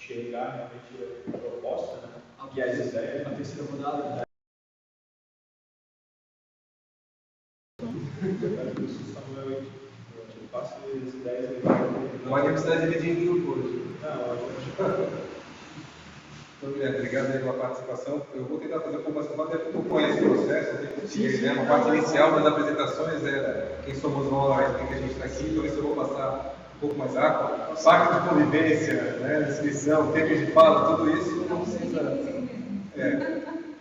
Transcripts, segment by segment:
enxergar realmente a proposta, né? E as ideias. A terceira rodada. Eu quero que o Samuel passe as ideias aí. Não vai precisar dividir em grupo hoje. Não, eu Então, obrigado aí pela participação. Eu vou tentar fazer um pouco mais complicado, até porque eu conheço o processo. A parte inicial das apresentações é quem somos nós, por que a gente está aqui, então isso eu vou passar um pouco mais rápido. Pacto de convivência, né, descrição, tempo de fala, tudo isso não precisa.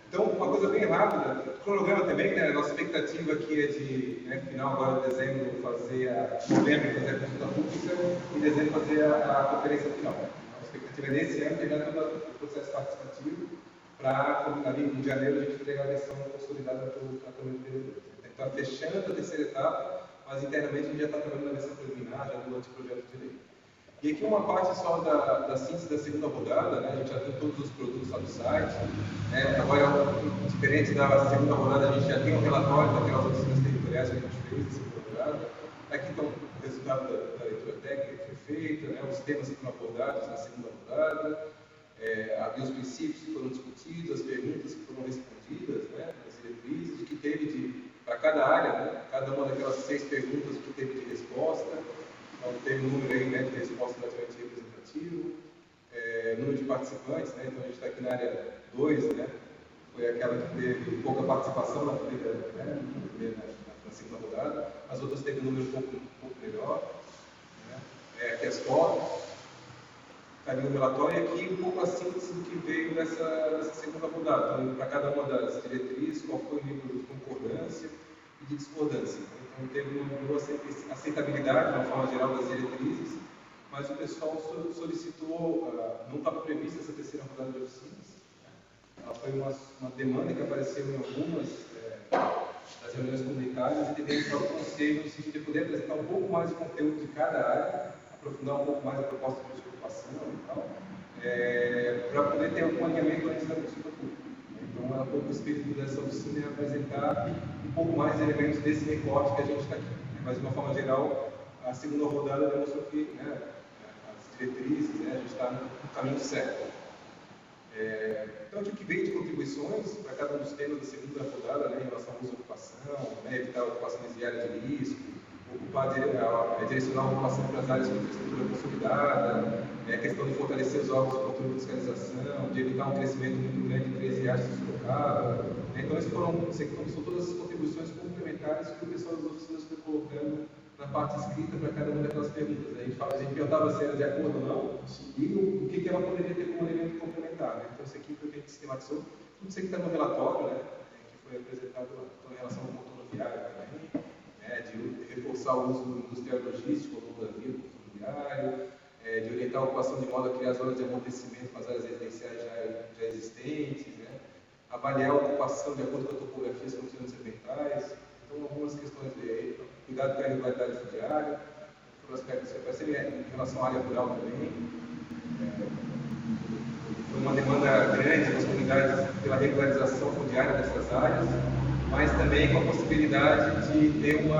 Então, uma coisa bem rápida. O cronograma também, né? A nossa expectativa aqui é de, né, final agora de dezembro, novembro fazer a consulta pública e dezembro fazer a conferência final. A expectativa é nesse ano terminar todo o processo participativo para, ali em janeiro, a gente entregar a versão consolidada para a Câmara de Vereadores. Então, está fechando a terceira etapa, mas internamente a gente já está trabalhando na versão preliminar, já do anteprojeto de lei. E aqui uma parte só da síntese da segunda rodada, né? A gente já tem todos os produtos lá no site. Né? Agora, diferente da segunda rodada, a gente já tem um relatório daquelas oficinas territoriais que a gente fez na segunda rodada. Aqui estão o resultado da leitura técnica que foi feita, né? Os temas que foram abordados na segunda rodada, os princípios que foram discutidos, as perguntas que foram respondidas, né? As diretrizes, o que teve para cada área, né? Cada uma daquelas 6 perguntas, o que teve de resposta. Então, teve um número aí, né, de resposta relativamente representativo, número de participantes, né, então a gente está aqui na área 2, né, foi aquela que teve pouca participação na segunda rodada, as outras teve um número um pouco melhor, né, aqui as fotos, está ali o relatório e aqui um pouco a síntese do que veio nessa segunda rodada, então, para cada uma das diretrizes, qual foi o nível de concordância e de discordância. Então, teve uma boa aceitabilidade, de uma forma geral, das diretrizes, mas o pessoal solicitou, não estava prevista essa terceira rodada de oficinas, né? Ela foi uma demanda que apareceu em algumas das reuniões comunitárias e teve para o conselho, no sentido de poder apresentar um pouco mais de conteúdo de cada área, aprofundar um pouco mais a proposta de ocupação e tal, para poder ter algum alinhamento antes da consulta pública. Então, é um pouco o espírito dessa oficina é apresentar um pouco mais de elementos desse recorte que a gente está aqui. Mas, de uma forma geral, a segunda rodada demonstrou que, né, as diretrizes, né, a gente está no caminho certo. Então, o que veio de contribuições para cada um dos temas da segunda rodada, né, em relação ao uso da ocupação, né, evitar ocupações de áreas de risco, direcionar a ocupação para as áreas com infraestrutura consolidada, a questão de fortalecer os órgãos de controle e fiscalização, de evitar um crescimento muito grande de 13 áreas deslocadas. Então, são todas as contribuições complementares que o pessoal das oficinas foi colocando na parte escrita para cada uma daquelas perguntas. A gente perguntava se era de acordo ou não e o que ela poderia ter como elemento complementar. Né? Então, isso aqui foi o que a gente sistematizou. Tudo isso aqui está no relatório, né, que foi apresentado lá. Então, em relação ao contorno viário também, de reforçar o uso industrial e logístico ao longo da via, do contorno viário, de orientar a ocupação de modo a criar zonas de amortecimento para as áreas residenciais já existentes, né? Avaliar a ocupação de acordo com a topografia e as condições ambientais. Então, algumas questões de cuidado com a irregularidade fundiária, foram aspectos que apareceram em relação à área rural também. Foi uma demanda grande das comunidades pela regularização fundiária dessas áreas, mas também com a possibilidade de ter um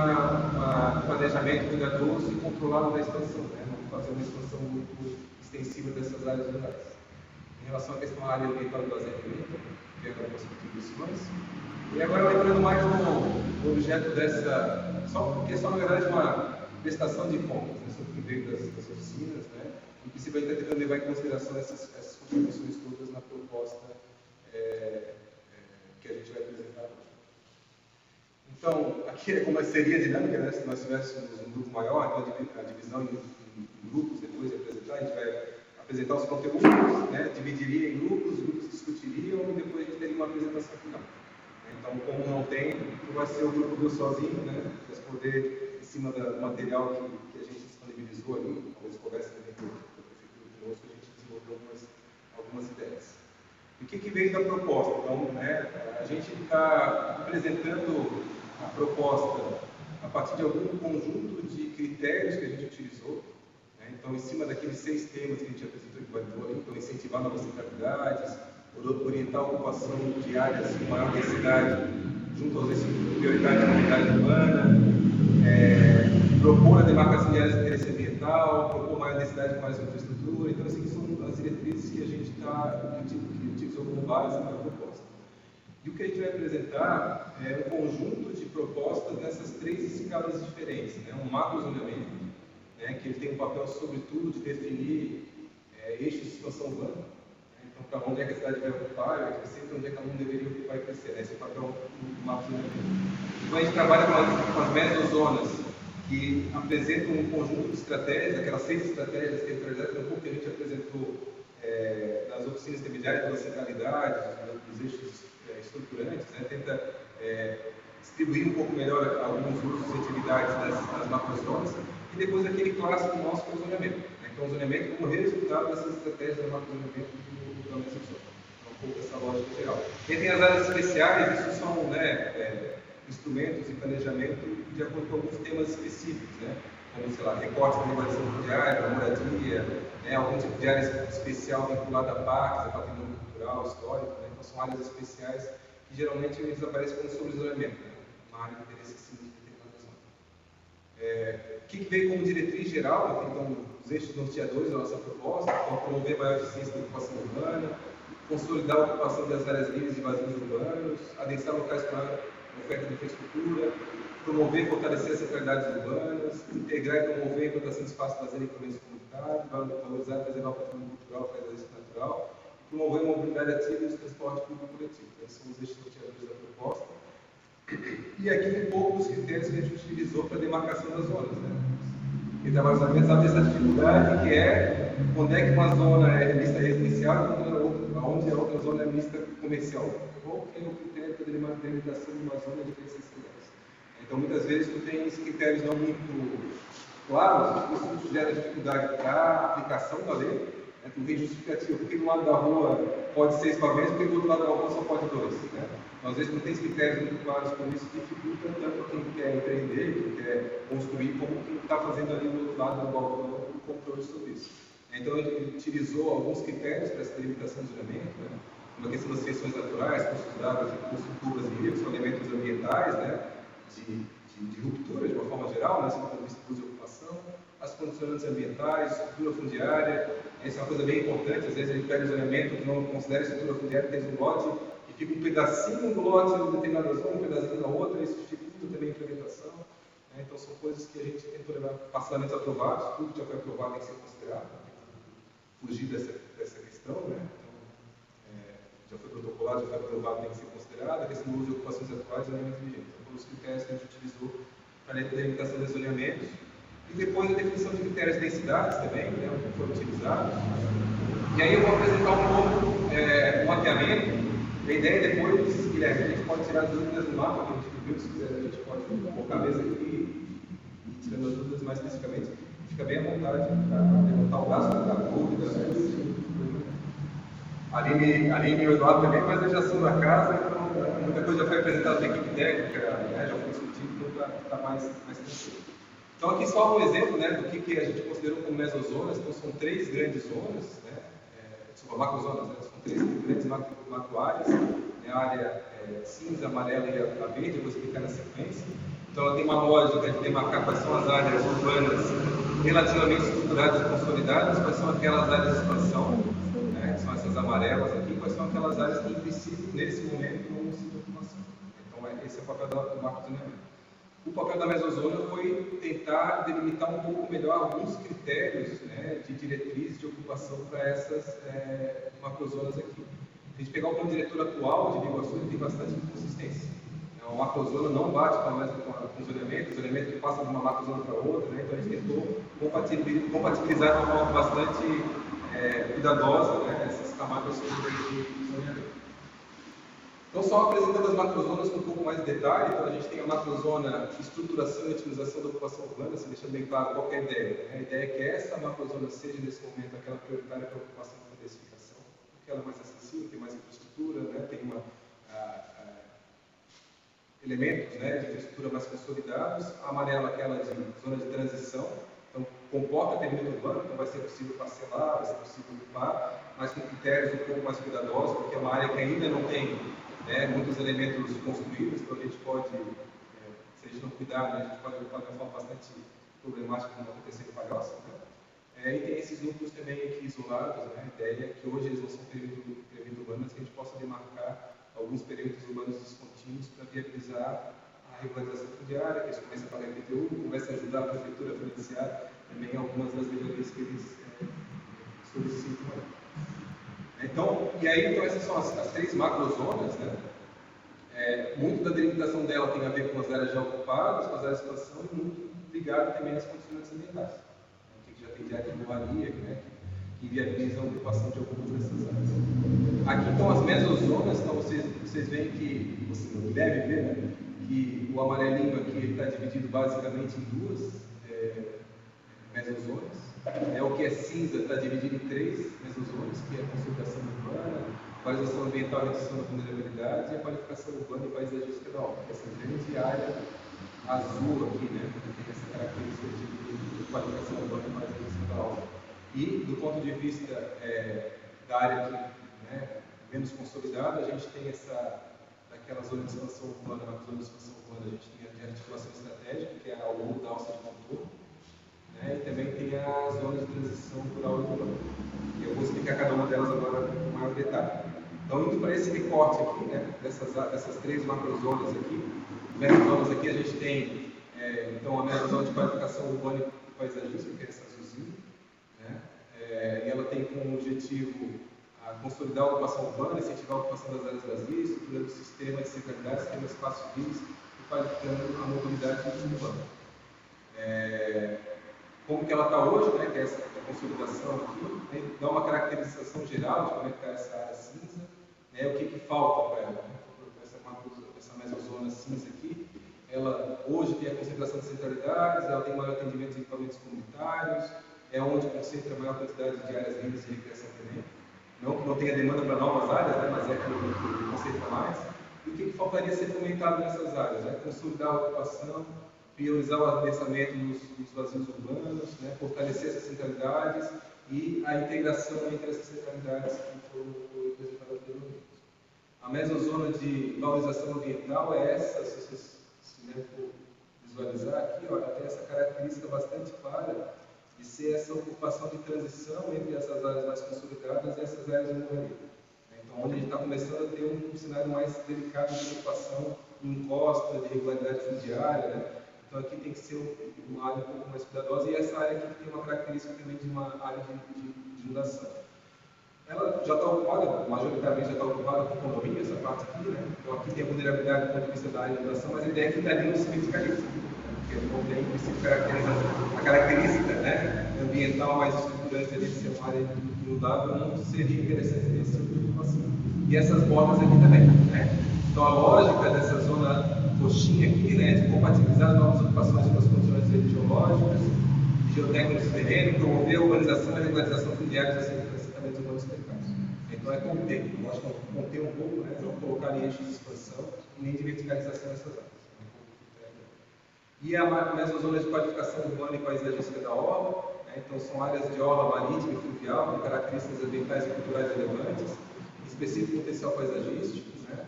planejamento cuidadoso e controlado da expansão, né? Não fazer uma expansão muito extensiva dessas áreas rurais. Em relação à questão da área ambiental do vazamento, que é uma das contribuições. E agora, lembrando mais no objeto porque é só, na verdade, uma prestação de contas, né, sobre o que veio das oficinas, né, e que se vai estar tentando levar em consideração essas contribuições todas na proposta que a gente vai apresentar hoje. Então, aqui é como seria a dinâmica, né, se nós tivéssemos um grupo maior, então a divisão em grupos, depois de apresentar, a gente vai apresentar os conteúdos, né, dividiria em grupos, os grupos discutiriam e depois a gente teria uma apresentação final. Então, como não tem, não vai ser o grupo do sozinho, né? Responder em cima do material que a gente disponibilizou ali, talvez conversa também com a prefeitura conosco, a gente desenvolveu algumas ideias. E o que veio da proposta? Então, né, a gente está apresentando a proposta a partir de algum conjunto de critérios que a gente utilizou. Né? Então, em cima daqueles 6 temas que a gente apresentou e validou ali, então, incentivar novas centralidades, orientar a ocupação de áreas com maior densidade junto aos eixos prioritários da comunidade urbana, propor a demarcação de áreas de interesse ambiental, propor maior densidade com mais infraestrutura. Então, essas são as diretrizes diretrizes que a gente que utilizou como base para a proposta. E o que a gente vai apresentar é um conjunto de propostas nessas 3 escalas diferentes, né? Um macrozoneamento, né, que ele tem um papel, sobretudo, de definir eixos de expansão urbana. Né? Então, para onde é que a cidade vai ocupar, vai crescer, para onde é que ela não deveria ocupar e crescer. Né? Esse é o papel do macrozoneamento. Então, a gente trabalha com as mesozonas, que apresentam um conjunto de estratégias, aquelas 6 estratégias territorializadas, um pouco que a gente apresentou nas oficinas intermediárias, pela centralidade, dos eixos estruturantes, né? Tenta distribuir um pouco melhor alguns usos e atividades nas macrozonas, e depois aquele clássico nosso que é o zoneamento, né? Que é um zoneamento como resultado dessas estratégias do macrozoneamento do mesmo. Um pouco essa lógica geral. E tem as áreas especiais, isso são, né, instrumentos e planejamento de acordo com alguns temas específicos, né? Como, sei lá, recorte da regularização fundiária, moradia, né? Algum tipo de área especial vinculada a parques, a patrimônio cultural, histórico, né? Então são áreas especiais que geralmente eles aparecem como sobrezoneamento, né? Uma área de interesse acima de determinada zona. O que veio como diretriz geral, aqui, então, os eixos norteadores da nossa proposta, então, promover maior eficiência da ocupação urbana, consolidar a ocupação das áreas livres e vazios urbanos, adensar locais com a oferta de infraestrutura, promover e fortalecer as centralidades urbanas, integrar e promover a implantação de espaços de lazer e equipamentos comunitários, valorizar e preservar o patrimônio cultural, paisagem natural, e promover a mobilidade ativa e o transporte público coletivo. Esses são os eixos norteadores da proposta. E aqui um pouco dos critérios que a gente utilizou para a demarcação das zonas, né? Quem trabalha nos ambientes sabe dessa dificuldade, que é onde é que uma zona é lista residencial e onde a outra zona é lista comercial. Qual que é o critério para a delimitação de uma zona de necessidades? Então, muitas vezes, tu tem esses critérios não muito claros, isso gera dificuldade para a aplicação da lei, né? Tu tem justificativo, porque do lado da rua pode 6 pavimentos, porque do outro lado da rua só pode 2. Né? Então, às vezes, não tem critérios muito claros, como isso dificulta tanto quem quer empreender, quem quer construir, como quem está fazendo ali do outro lado do balcão o controle sobre isso. Então, ele utilizou alguns critérios para essa delimitação de zoneamento, né? Uma questão das feições naturais, cursos d'água, recursos públicos e rios, são elementos ambientais, né? De ruptura, de uma forma geral, né? Do ponto de vista de uso e ocupação, as condicionantes ambientais, estrutura fundiária. Essa é uma coisa bem importante, às vezes a gente pega o zoneamento que não considera estrutura fundiária, tem um lote e fica um pedacinho do lote em determinada zona, um pedacinho na outra, isso dificulta também a implementação. Né? Então são coisas que a gente tentou levar parcelamentos aprovados, tudo que já foi aprovado tem que ser considerado, fugir dessa questão, né? Então, já foi protocolado, já foi aprovado, tem que ser considerado, a questão do uso de ocupações atuais é muito vigente. Então, foram os critérios que a gente utilizou para a delimitação dos zoneamentos. E depois a definição de critérios de densidades também, né, que foram utilizados. E aí eu vou apresentar um pouco o mapeamento. A ideia depois, Guilherme, a gente pode tirar as dúvidas do mapa, que a gente viu, se quiser a gente pode colocar a mesa aqui e tirando as dúvidas mais especificamente. Fica bem à vontade para levantar o braço, colocar dúvidas. A Aline e o Eduardo também, mas eles já são da casa, então muita coisa já foi apresentada na equipe técnica, né, já foi discutido, então está mais tranquilo. Então aqui só um exemplo, né, do que a gente considerou como mesozonas. Então são 3 grandes zonas, né, macrozonas, né, são 3 grandes macroáreas, né, a área cinza, amarela e a verde, eu vou explicar na sequência. Então ela tem uma lógica de demarcar quais são as áreas urbanas relativamente estruturadas e consolidadas, quais são aquelas áreas de expansão, né, que são essas amarelas aqui, quais são aquelas áreas que, em princípio, nesse momento, não necessitam de ocupação. Então esse é o papel do macrozoneamento. O papel da mesozona foi tentar delimitar um pouco melhor alguns critérios, né, de diretriz de ocupação para essas macrozonas aqui. Se a gente pegar o plano diretor atual de Biguaçu, ele tem bastante inconsistência. A macrozona não bate com o zoneamento que passa de uma macrozona para outra, né? Então a gente tentou compatibilizar de uma forma bastante cuidadosa, né, essas camadas de zoneamento. Então, só apresentando as macrozonas com um pouco mais de detalhe, então a gente tem a macrozona estruturação e otimização da ocupação urbana, assim, deixando bem claro qual é a ideia. A ideia é que essa macrozona seja, nesse momento, aquela prioritária para a ocupação e intensificação, porque ela é mais acessível, tem mais infraestrutura, né, tem elementos, né, de infraestrutura mais consolidados. A amarela, aquela de zona de transição, então comporta perímetro urbano, então vai ser possível parcelar, vai ser possível ocupar, mas com critérios um pouco mais cuidadosos, porque é uma área que ainda não tem, né, muitos elementos construídos, então a gente pode, se a gente não cuidar, né, a gente pode ocupar de uma forma bastante problemática, como aconteceu em Palhoça, né? E tem esses núcleos também aqui isolados, né? A ideia é que hoje eles não são período urbano, mas que a gente possa demarcar alguns períodos urbanos descontínuos para viabilizar a regularização fundiária, que eles começam a pagar IPTU, começam a ajudar a prefeitura a financiar também algumas das melhorias que eles solicitam. Então, então essas são as três macrozonas, né? Muito da delimitação dela tem a ver com as áreas já ocupadas, com as áreas de expansão e muito ligado também às condicionantes ambientais. Que já tem de área de borraria, né? Que viabiliza a ocupação de algumas dessas áreas. Aqui estão as mesozonas, então vocês veem que, você deve ver, né? Que o amarelinho aqui está dividido basicamente em duas mesozonas. O que é cinza está dividido em três mesozonas, que é a consolidação urbana, qualificação ambiental e redução da vulnerabilidade e a qualificação urbana e paisagística da obra. Essa grande área azul aqui, né, que tem essa característica de qualificação urbana e paisagística da obra. E, do ponto de vista da área aqui, né, menos consolidada, a gente tem daquela zona de expansão urbana, na zona de expansão urbana, a gente tem a de articulação estratégica, que é ao longo da alça de contorno, né, e também tem a zona de transição rural e urbana. E eu vou explicar cada uma delas agora com maior detalhe. Então, indo para esse recorte aqui, né, dessas três macrozonas aqui, mesozonas aqui a gente tem, então, a mesozona de qualificação urbana e paisagística, que é essa azulzinha, né, e ela tem como objetivo consolidar a ocupação urbana, incentivar a ocupação das áreas vazias, estruturando o sistema de centralidade, sistema de espaços livres e qualificando a mobilidade urbana. Como que ela está hoje, né, que é essa consolidação aqui, né, dá uma caracterização geral de como é que está essa área cinza, né, o que falta para ela, né, essa mesozona cinza aqui, ela hoje tem a concentração de centralidades, ela tem maior atendimento de equipamentos comunitários, é onde concentra a maior quantidade de áreas livres de recreação também, não que não tenha demanda para novas áreas, né, mas é que concentra mais. E o que faltaria ser fomentado nessas áreas? Né? Consolidar a ocupação, priorizar o adensamento nos vazios urbanos, né? Fortalecer essas centralidades e a integração entre essas centralidades que foram representadas pelo livro. A mesozona de valorização ambiental é essa, se vocês for visualizar aqui, olha, tem essa característica bastante clara de ser essa ocupação de transição entre essas áreas mais consolidadas e essas áreas de morreria. Então, onde a gente está começando a ter um cenário mais delicado de ocupação em encosta, de regularidade fundiária, né? Então, aqui tem que ser uma área um pouco mais cuidadosa e essa área aqui tem uma característica também de uma área de inundação. Ela já está ocupada, majoritariamente já está ocupada por condomínio, essa parte aqui, né? Então, aqui tem a vulnerabilidade do ponto de vista da área de inundação, mas a ideia é que dali não se verticaliza, porque não tem, em princípio, a característica, né, ambiental mais estruturante de ser uma área inundável não seria interessante nesse tipo de ocupação. E essas bordas aqui também, né? Então, a lógica dessa zona roxinha aqui, né, de compatibilizar novas ocupações com as condições geológicas, geotécnicas do terreno, promover a urbanização e a regularização fundiária dos assentamentos urbanos cercados. Então, é conter, eu acho que conter um pouco, né, não colocar em eixos de expansão e nem de verticalização nessas áreas. E a mesozona de qualificação urbana e paisagística da orla, né, então são áreas de orla marítima e fluvial, com características ambientais e culturais relevantes, específico potencial paisagístico, né,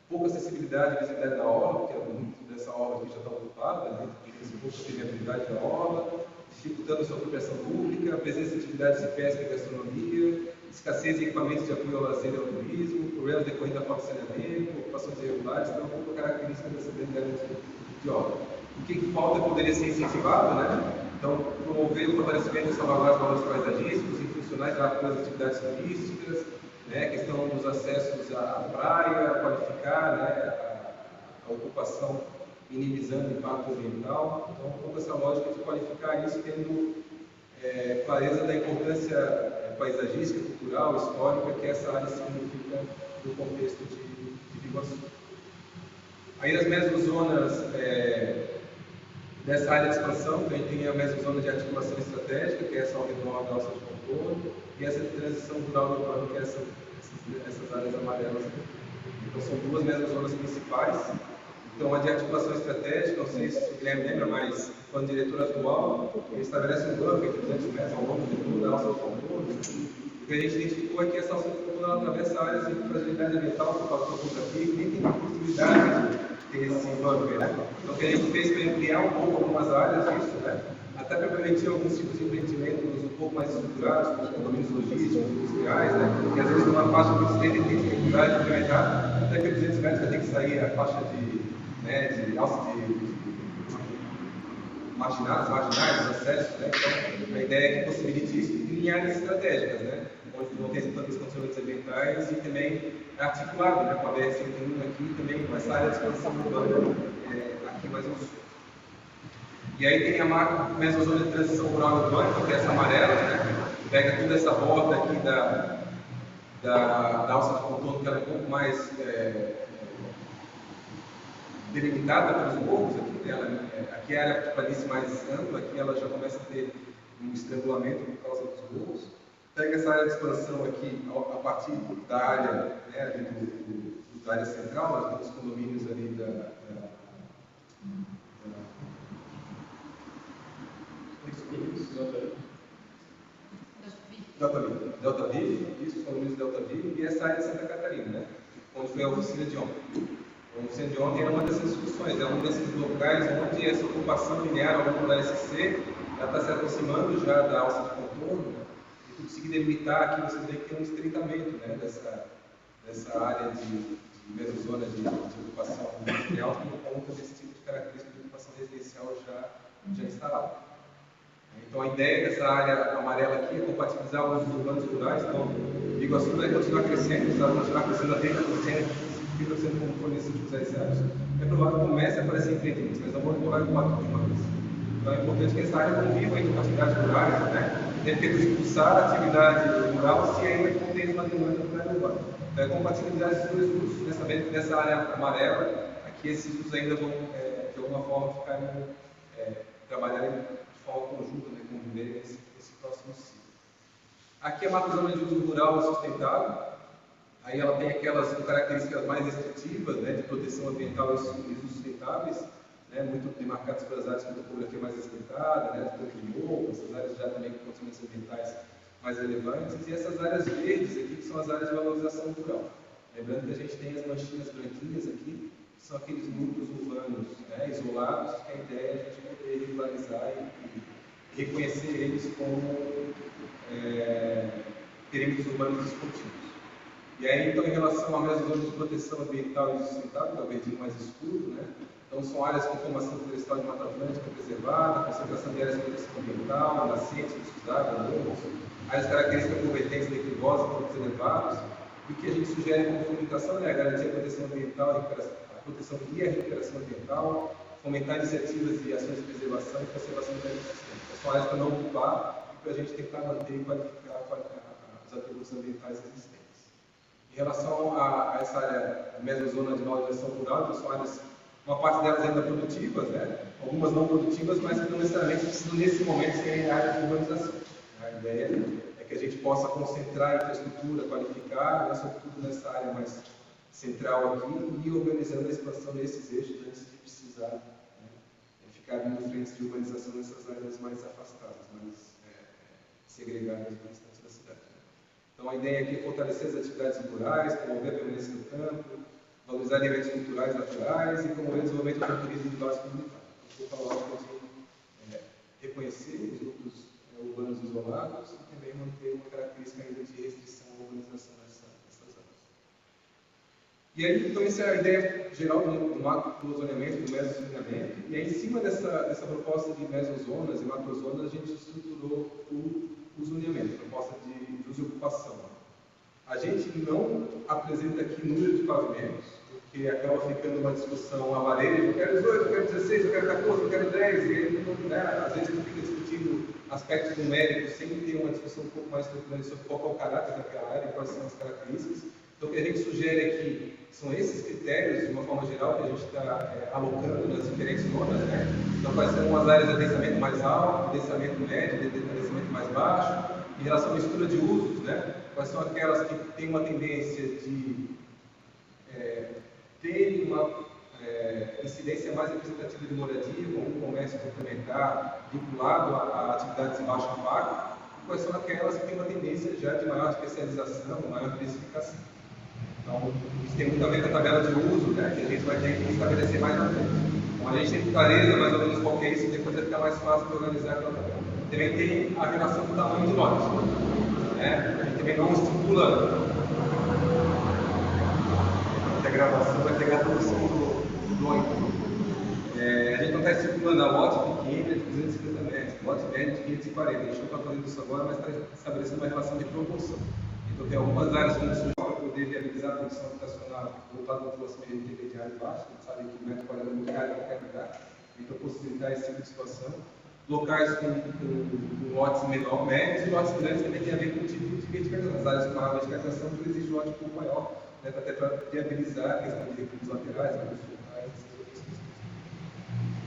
pouca acessibilidade e visibilidade da orla, porque muito dessa orla aqui já está ocupada, né, tem pouca permeabilidade da orla, dificultando sua apropriação pública, presença de atividades de pesca e gastronomia, escassez de equipamentos de apoio ao lazer e ao turismo, problemas decorrentes da falta de saneamento, ocupações irregulares, então é uma característica dessa grande área de obra. O que falta poderia ser incentivado, né? Então, promover o fortalecimento e salvaguardar os valores paisagísticos e funcionais das atividades turísticas, né? A questão dos acessos à praia, qualificar, né, a ocupação minimizando o impacto ambiental. Então, um pouco essa lógica de qualificar isso tendo clareza da importância paisagística, cultural, histórica que essa área significa no contexto de Iguaçu. Aí nas mesozonas dessa área de expansão, a gente tem a mesozona de articulação estratégica, que é essa ao redor da alça de contorno, e essa de transição rural e urbana, que é essas áreas amarelas. Então são duas mesozonas principais. Então a de articulação estratégica, não sei se o Guilherme lembra, mas quando o diretor atual, ele estabelece um buffer de 200 metros ao longo de toda a alça de contorno. O que a gente identificou é que essa alça de contorno atravessa áreas de fragilidade ambiental, por causa do contrapico, nem tem possibilidade de ter esse buffer, né? Então o que a gente fez foi ampliar um pouco algumas áreas disso, né? até para permitir alguns tipos de empreendimentos um pouco mais estruturados, como condomínios logísticos, industriais, né? Que às vezes numa faixa que você tem dificuldade de implementar, até que 200 metros vai ter que sair a faixa de alça de marginais, acessos, né? Então, a ideia é que possibilite isso em áreas estratégicas, né? Onde não tem tantas condições ambientais e também é articulado, né? Com a BR-101 aqui também com essa área de expansão urbana aqui mais ao sul. E aí tem a mesozona de transição rural urbana, que é essa amarela, né? Pega toda essa borda aqui da alça de contorno, que ela é um pouco mais delimitada pelos morros aqui, né? Aqui é a área de planície mais ampla, aqui ela já começa a ter um estrangulamento por causa dos morros. Pega essa área de expansão aqui, a partir da área, né, ali da área central, nós temos condomínios ali Delta Vive, isso, os condomínios Delta Vive, e essa área de Santa Catarina, né, onde foi a oficina de ontem. A oficina de ontem era uma dessas discussões, é um desses locais onde essa ocupação linear ao longo da SC está se aproximando já da alça de contorno, né, e tu conseguir delimitar aqui, você vê que tem um estreitamento, né, dessa área de mesozona de ocupação industrial por conta desse tipo de característica de ocupação residencial já instalada. Então, a ideia dessa área amarela aqui é compatibilizar os usos urbanos rurais. Então, o Iguaçu vai continuar crescendo, vai continuar crescendo a 30%, como foi nesses últimos 10 anos. É provável que comece a aparecer empreendimentos, mas não vão demorar 4 de uma vez. Então, é importante que essa área conviva com atividades rurais, né? Deve ter que impulsar a atividade rural se ainda contém uma demanda por área urbana. Então, é compatibilizar esses dois usos, nessa área amarela, aqui esses usos ainda vão, de alguma forma, trabalhar de forma conjunta, né, conviver nesse próximo ciclo. Aqui é a macrozona de uso rural sustentável, aí ela tem aquelas características mais restritivas, né, de proteção ambiental e usos sustentáveis, né, muito demarcadas pelas áreas com topografia mais respeitada, né, de toque de morro, essas áreas já também com condições ambientais mais relevantes, e essas áreas verdes aqui, que são as áreas de valorização rural. Lembrando que a gente tem as manchinhas branquinhas aqui, que são aqueles núcleos urbanos, né, isolados, que a ideia é a gente poder regularizar e reconhecer eles como perímetros urbanos discontínuos. E aí, então, em relação à mesozona de proteção ambiental e sustentável, que é o verdinho mais escuro, né? Então, são áreas com formação florestal de Mata Atlântica preservada, concentração de áreas de proteção ambiental, nascentes, cursos d'água, morros, áreas características por vertentes declivosas e pontos elevados. E o que a gente sugere como fundamentação é a garantia da proteção ambiental, a proteção e a recuperação ambiental, fomentar iniciativas e ações de preservação e conservação do ecossistema. São áreas para não ocupar e para a gente tentar manter e qualificar os atributos ambientais existentes. Em relação a essa área, a mesozona de valorização rural, então são áreas, uma parte delas ainda produtivas, né? Algumas não produtivas, mas que não necessariamente precisam nesse momento ser áreas de urbanização. A ideia é que a gente possa concentrar a infraestrutura, qualificar, né, sobretudo nessa área mais central aqui, e organizando a expansão desses eixos antes de precisar, né, ficar abrindo frentes de urbanização nessas áreas mais afastadas, mais segregadas do restante da cidade. Então, a ideia aqui é fortalecer as atividades rurais, promover a permanência no campo, valorizar elementos culturais naturais e promover o desenvolvimento do turismo de base comunitária. Vou falar de reconhecer os grupos urbanos isolados e também manter uma característica ainda de restrição à urbanização nessas áreas. E aí, então, essa é a ideia geral do macrozoneamento, do mesozoneamento, e aí, em cima dessa proposta de mesozonas e macrozonas, a gente estruturou o zoneamento, a proposta de uso e ocupação. A gente não apresenta aqui número de pavimentos, porque acaba ficando uma discussão a varejo, eu quero 18, eu quero 16, eu quero 14, eu quero 10, e aí, né, às vezes a gente fica discutindo aspectos numéricos sem ter uma discussão um pouco mais estruturante sobre qual é o caráter daquela área e quais são as características. Então, o que a gente sugere aqui são esses critérios, de uma forma geral, que a gente está alocando nas diferentes zonas, né? Então, quais são as áreas de adensamento mais alto, adensamento médio, adensamento mais baixo, em relação à mistura de usos, né? Quais são aquelas que têm uma tendência de ter uma incidência mais representativa de moradia, como um comércio complementar vinculado a atividades de baixo impacto, e quais são aquelas que têm uma tendência já de maior especialização, maior diversificação. Então, isso tem muito a ver com a tabela de uso, né, que a gente vai ter que estabelecer mais na frente. Então a gente tem clareza mais ou menos qual que é isso, depois vai ficar mais fácil de organizar. Também tem a relação do tamanho de lote. Né? A gente também não estipula que a gravação vai pegar todo o som do ônibus. A gente não está estipulando a lote pequena de 250 metros, lote médio de 540. A gente não está fazendo isso agora, mas está estabelecendo uma relação de proporção. Então tem algumas áreas que surgem para poder viabilizar a produção habitacional voltada à população de renda intermediária e baixa. A gente sabe que o metro quadrado é muito caro em qualquer lugar, então possibilitar esse tipo de situação. Locais com lotes menor, médios e lotes grandes também tem a ver com o tipo de verticalização. As áreas com maior verticalização que exige um lote um pouco maior, né, até para viabilizar a questão de recursos laterais, recursos locais, essas outras questões.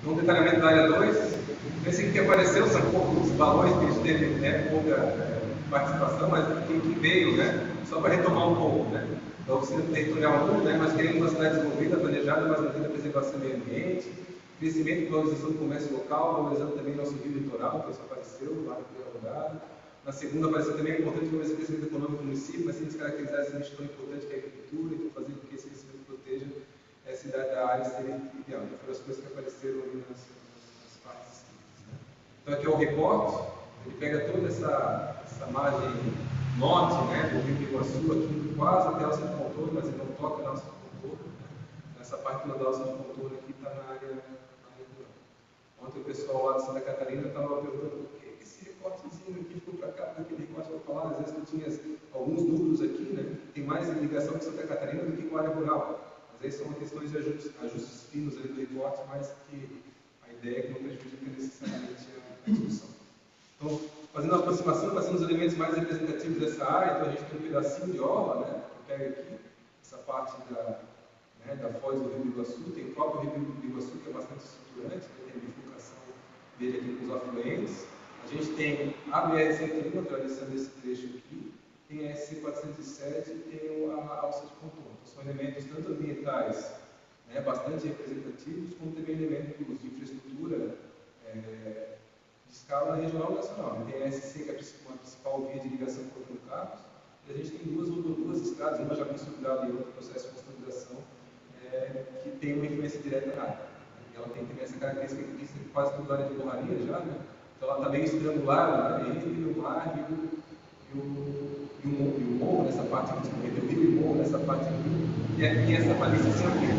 Então, o detalhamento da área 2, esse que apareceu são poucos valores que a gente teve, né, pouca participação, mas que veio, né, só para retomar um pouco, né, da oficina territorial 1, né, nós queremos uma cidade desenvolvida, planejada, mas mantendo a preservação do meio ambiente, crescimento e valorização do comércio local, valorizando também nosso rio litoral, que isso apareceu lá na primeira rodada. Na segunda apareceu também a importante valorizar o crescimento econômico do município, mas sem descaracterizar esse nicho tão importante que é a agricultura, e fazer com que esse crescimento proteja a cidade da área seria ideal. Então, foram as coisas que apareceram ali nas partes. Né? Então, aqui é o recorte, ele pega toda essa margem norte, né, do Rio Iguaçu, aqui quase até a alça de contorno, mas ele não toca na alça de contorno. Né? Essa parte da alça de contorno aqui está na área rural. Ontem o pessoal lá de Santa Catarina estava perguntando por que esse recortezinho aqui ficou para cá, porque aquele recorte para falar, às vezes tu tinha alguns núcleos aqui, né, tem mais ligação com Santa Catarina do que com a área rural. Mas aí são questões de ajustes finos ali do recorte, mas que a ideia é que não prejudica necessariamente a discussão. Então, fazendo a aproximação, passando os elementos mais representativos dessa área, então a gente tem um pedacinho de orla, né, que pega aqui, essa parte da foz do Rio Iguaçu, tem o próprio Rio Iguaçu, que é bastante estruturante, né, tem a bifurcação dele aqui com os afluentes. A gente tem a BR-101 atravessando esse trecho aqui, tem a SC-407 e tem a alça de contorno. Então, são elementos tanto ambientais, né, bastante representativos, como também elementos de infraestrutura de escala regional e nacional. Tem a SC, que é a principal via de ligação com o Antônio Carlos, e a gente tem duas estradas, uma já consolidada e outra em processo de consolidação, que tem uma influência direta na área. Ela tem também essa característica que diz que quase toda área de borraria já, né? Então ela está meio estrangulada, né, entre o mar e o morro, nessa parte aqui, entre o rio e o morro, nessa parte aqui, e aqui essa planície aqui.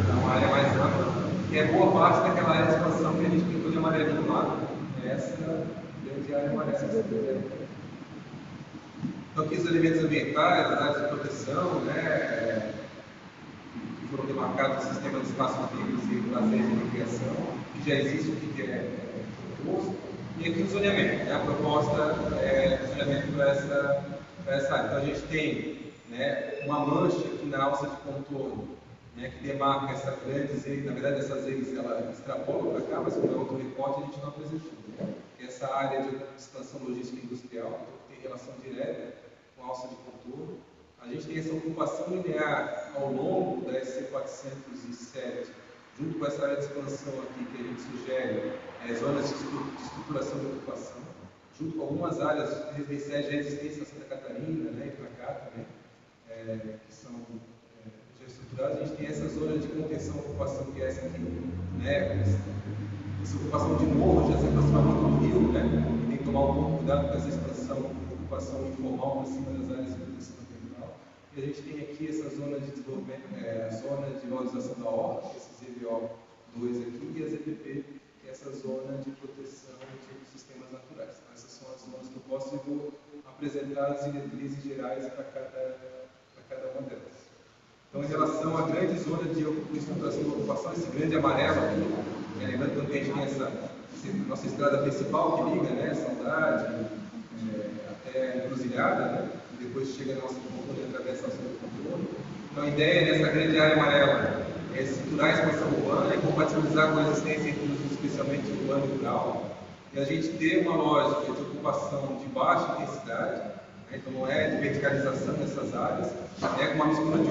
É uma área mais ampla, que é boa parte daquela área de expansão que a gente pintou de amarelinho lá, essa grande área amarela. Então aqui os elementos ambientais, as áreas de proteção, né, que foram demarcados no sistema de espaços livres e lazer de recreação, que já existe, que é proposto, e aqui o zoneamento, né, a proposta de zoneamento para essa área. Então a gente tem, né, uma mancha aqui na alça de contorno, né, que demarca essa grande Z, na verdade essas Zs ela extrapola para cá, mas como é outro recorte a gente não apresentou. Né? Essa área de expansão logística industrial, que tem relação direta com a alça de contorno. A gente tem essa ocupação linear ao longo da SC-407, junto com essa área de expansão aqui que a gente sugere, zonas de estruturação de ocupação, junto com algumas áreas residenciais já existentes na Santa Catarina, né, e para cá também, que são já estruturadas. A gente tem essa zona de contenção de ocupação que é essa aqui, né, essa ocupação de morro já se aproxima muito do rio, né, e tem que tomar um pouco de cuidado com essa expansão de ocupação informal para cima das áreas de proteção ambiental. E a gente tem aqui essa zona de desenvolvimento, zona de valorização da horta, esse ZVO2 aqui, e a ZPP, que é essa zona de proteção de sistemas naturais. Então, essas são as zonas que eu posso e vou apresentar as diretrizes gerais para cada uma delas. Então, em relação à grande zona de estruturação de ocupação, esse grande amarelo aqui, lembrando que a gente tem essa nossa estrada principal que liga, né, Saudade, até Encruzilhada, né, e depois chega na nossa contorno e atravessa a nossa contorno. Então, a ideia nessa grande área amarela é estruturar a expansão urbana e compatibilizar com a existência entre usos especialmente urbano e rural, e a gente ter uma lógica de ocupação de baixa intensidade, né, então não é de verticalização dessas áreas, com uma mistura de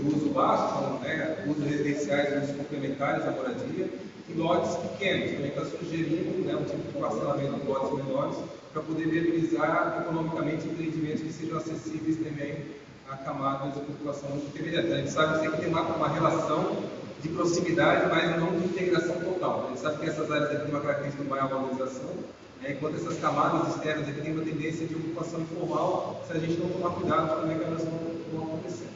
uso baixo, então, usos residenciais e usos complementares à moradia, e lotes pequenos. Também está sugerindo, um tipo de parcelamento de lotes menores para poder viabilizar economicamente empreendimentos que sejam acessíveis também a camadas de população intermediária. A gente sabe que tem que ter uma relação de proximidade, mas não de integração total. A gente sabe que essas áreas aqui têm uma característica de maior valorização, enquanto essas camadas externas aqui têm uma tendência de ocupação informal, se a gente não tomar cuidado como é que elas vão acontecer.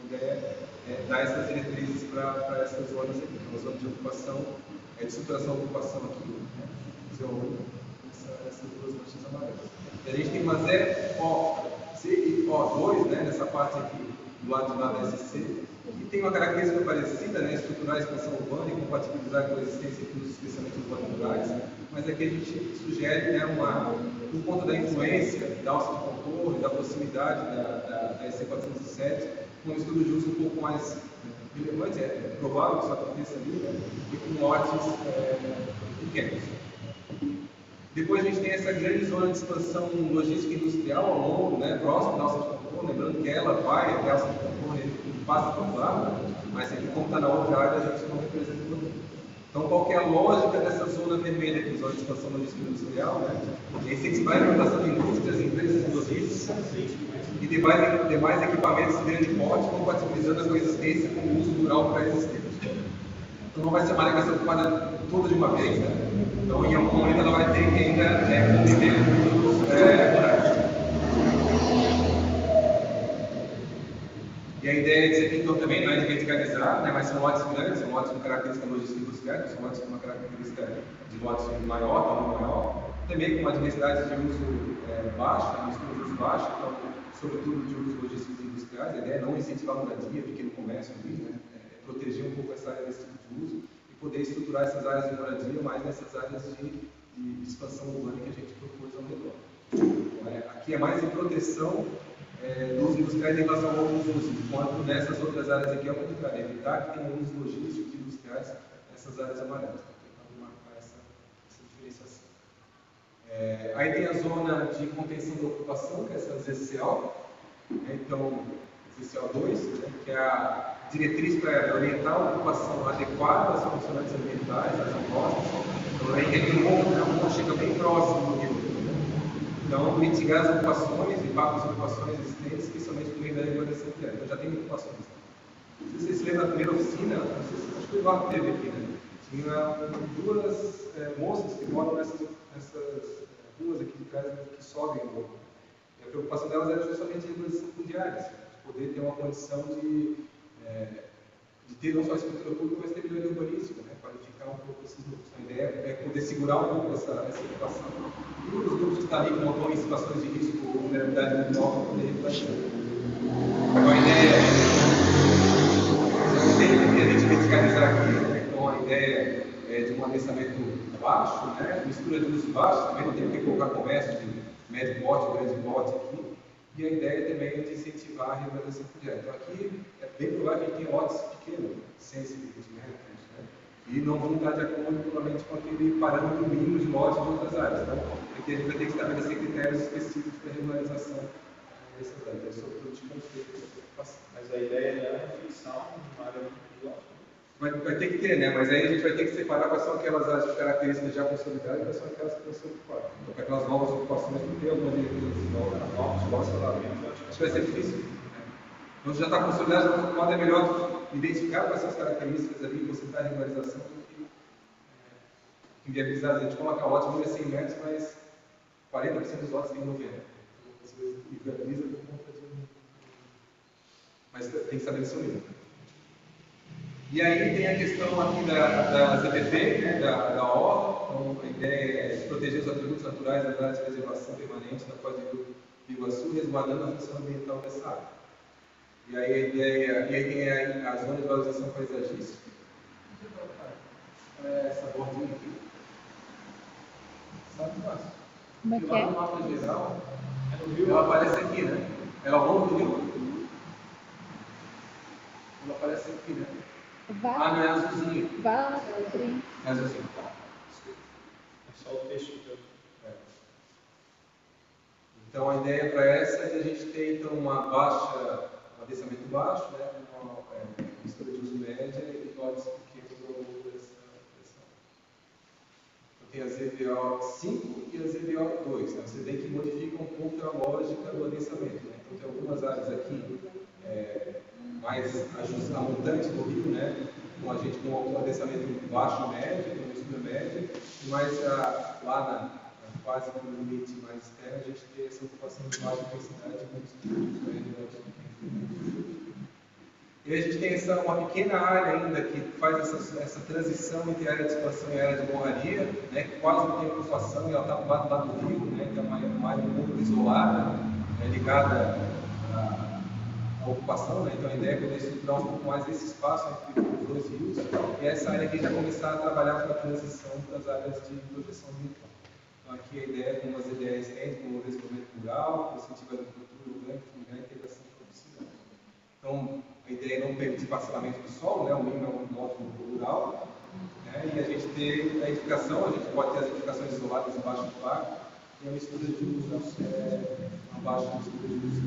Então, a ideia é dar essas diretrizes para essas zonas aqui, uma zona de ocupação, de estruturação de ocupação aqui, né? Essas duas manchas amarelas. E a gente tem uma ZO2, né, nessa parte aqui, do lado de lá da SC, que tem uma característica parecida, né, estruturar a expansão urbana e compatibilizar com a existência de especialmente urbanos rurais, mas aqui a gente sugere, né, por conta da influência da alça de contorno e da proximidade da SC407, um estudo de uso um pouco mais relevante, é provável que isso aconteça ali, né, e com lotes pequenos. Depois a gente tem essa grande zona de expansão logística industrial ao longo, né, próximo da alça de contorno, lembrando que ela vai até a alça de contorno e passa por lá, mas aqui, como está na outra área, a gente não representa o produto. Então, qual que é a lógica dessa zona vermelha aqui, zona de expansão logística industrial? Né? É incentivar a implantação de indústrias, empresas de logística e demais equipamentos de grande porte, compatibilizando a coexistência com o uso rural pré-existente. Então, não vai ser uma área que vai ser ocupada toda de uma vez, né? Então, em algum momento, ela vai ter que ainda conviver com os rurais. E a ideia é dizer que então também não é de verticalizar, né, mas são lotes grandes, são lotes com característica logística industrial, são lotes com uma característica de lotes maior, tamanho maior, também com uma diversidade de uso baixa, mistura de uso baixo, então, sobretudo de usos logísticos industriais. A ideia é não incentivar a moradia, pequeno comércio ali, né, proteger um pouco essa área desse tipo de uso e poder estruturar essas áreas de moradia mais nessas áreas de expansão urbana que a gente propôs ao redor. Então, aqui é mais em proteção do uso industrial em relação a outros usos, enquanto nessas outras áreas aqui é o contrário, evitar que tenha usos logísticos e industriais nessas áreas amarelas, tentando marcar essa diferenciação. Aí tem a zona de contenção da ocupação, que é essa ZCO, né? Então, ZCO2, né? Que é a diretriz para orientar a ocupação adequada às condições ambientais, às encostas. Então, aí tem um morro, né? O morro chega bem próximo do rio. Então, mitigar as ocupações e impactos das ocupações existentes, especialmente por meio da regularização de terra. Então, já tem ocupações. Não sei se vocês se lembram da primeira oficina, não sei se acho que o Eduardo teve aqui, né? Tinha duas moças que moram nessas ruas aqui de trás que sobem o morro. E a preocupação delas era justamente a regularização fundiária, assim, de poder ter uma condição de ter não só a estrutura pública, mas ter melhoria urbanística, né? Qualificar um pouco esses grupos. A ideia é poder segurar um pouco essa ocupação. E os grupos que estão ali, que não estão em situações de risco ou vulnerabilidade muito alta, poder regularizar. Então, a ideia é a gente verticalizar aqui, né? Então, a ideia é de um adensamento baixo, né? Mistura de uso baixo, também não tem que colocar comércio de médio porte, grande porte aqui. E a ideia também é de incentivar a regularização fundiária. Então, aqui é bem provável que a gente tenha lotes pequenos, 100 metros, né? E não vão estar de acordo, provavelmente, com aquele parâmetro mínimo de lote de outras áreas. Então, aqui a gente vai ter que estabelecer critérios específicos para a regularização dessas áreas, sobretudo de conflito. Mas a ideia é a refeição numa área muito lote. Vai ter que ter, né? Mas aí a gente vai ter que separar quais são aquelas áreas de características já consolidadas e quais são aquelas que vão ser ocupadas. Então, para aquelas novas ocupações, não tem alguma diretriz novos salarios. Acho que vai ser difícil. Então, já está consolidado, já está ocupado, é melhor identificar quais são as características ali e concentrar a regularização do que inviabilizar. A gente coloca lote mínimo é 100 metros, mas 40% dos lotes tem 90. Então, você inviabiliza por conta de mas tem que estabelecer o limite. E aí tem a questão aqui da ZPP, né, da orla. Então, a ideia é proteger os atributos naturais das áreas de preservação permanente da Foz do Iguaçu, resguardando a função ambiental dessa área. E aí a ideia, e aí tem a zona de valorização paisagística. Essa bordinha aqui. Sabe, Márcio? Como é que lá é? no mapa geral, ela aparece aqui, né? Ela ao longo do rio. Ela aparece aqui, né? Não é azulzinho. Valtrin. É azulzinho. É só o texto que Então a ideia para essa é que a gente tem então um adensamento baixo, né? Uma mistura de uso média e lotes pequenos ao longo dessa. Então tem a ZVO5 e a ZVO2. Né? Você vê que modifica um pouco a lógica do adensamento. Né? Então tem algumas áreas aqui mais a montante do rio, né? com a gente com um adensamento baixo e médio, com uma estrutura média, mas lá quase no limite mais externo, a gente tem essa ocupação de baixa intensidade com estudos. E a gente tem uma pequena área ainda que faz essa transição entre área de expansão e área de morraria, né, que quase não tem ocupação, e ela está do lado do rio, né, que é uma área um pouco isolada, ligada à ocupação, né, então a ideia é poder estruturar um pouco mais esse espaço entre os dois rios, e essa área aqui já começar a trabalhar para a transição para as áreas de proteção ambiental. Então aqui a ideia é com umas ideias tem como o desenvolvimento rural, incentivo à agricultura orgânica e a integração com a cidade. Então, a ideia é não permitir parcelamento do solo, né? O mínimo é um ótimo rural, né? E a gente ter a edificação, a gente pode ter as edificações isoladas embaixo do parque e a mistura de usos abaixo da mistura de usos.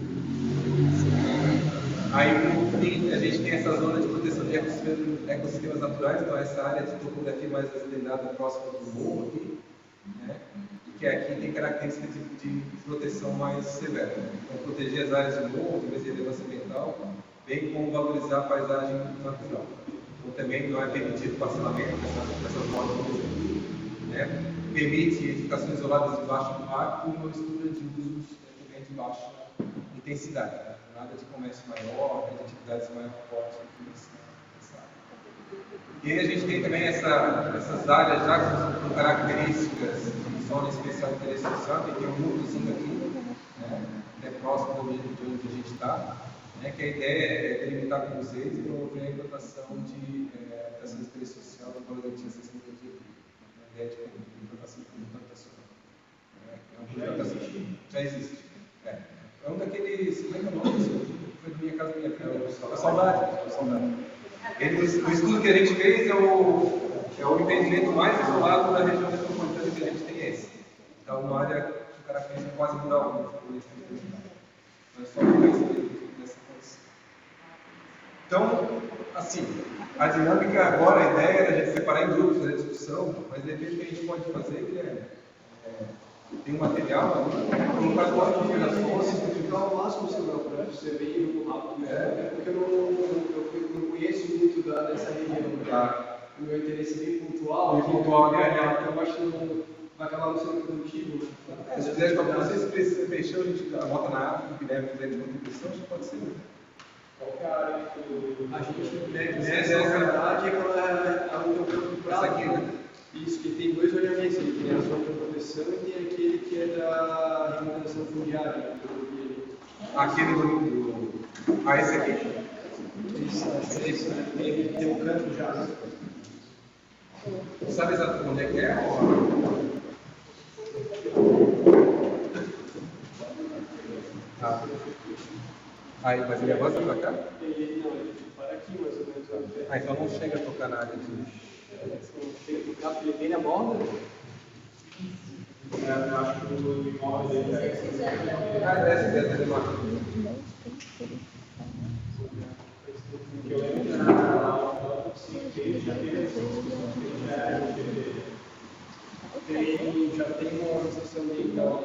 Aí, por fim, a gente tem essa zona de proteção de ecossistemas naturais, então essa área de topografia mais acidentada próxima do morro aqui, né? Que aqui tem características de proteção mais severa. Então, proteger as áreas de morro, de relevância ambiental, bem como valorizar a paisagem natural. Então, também não é permitido parcelamento dessas mortes, né? Permite edificações isoladas de baixo impacto e uma mistura de usos também de baixa intensidade. Né? Nada de comércio maior, de atividades mais fortes nessa área. E aí a gente tem também essas áreas já com características de zona especial de interesse social, que tem um murozinho aqui, né? É próximo do meio de onde a gente está. Né, que a ideia é delimitar com vocês e promover a implantação de habitação de interesse social e valor de acessibilidade. A ideia de implantação plantacional. É um projeto assim, já existe. É um daqueles, como é que é o nome disso? Foi da minha casa, minha filha. Saudade. O estudo que a gente fez é o empreendimento mais isolado da região metropolitana que a gente tem esse. Então, uma área com característica quase rural. Mas só para esse. Então, assim, a dinâmica agora, a ideia era a gente separar em grupos, fazer discussão, mas de repente o que a gente pode fazer tem um material, colocar as considerações. Ficar o máximo possível para você ver no rápido, porque eu não conheço muito dessa região. Tá. O meu interesse é bem pontual, então eu acho que não vai acabar não sendo produtivo. Né? Se quiser, para vocês preencher, a gente anota na arte, o que deve fazer de contribuição, acho que pode ser. Qual que é a área que A gente nessa verdade é quando é o campo de prazo. Aqui, né? Isso, que tem dois olhamentos, tem a zona de proteção e tem aquele que é da remodelação fundiária. Aquele do. Esse aqui? Isso, acho que é esse, né? Tem um canto já. Né? Sabe exatamente onde é que é? Ah. Aí, mas ele avança para cá? Ele para aqui mais ou menos. Então não chega a tocar na área de. Chega a tocar, porque ele vem na borda. eu acho que o imóvel dele é Essa ideia dele lá. que eu lembro que na ele já teve essa discussão que ele Já tem uma organização ambiental.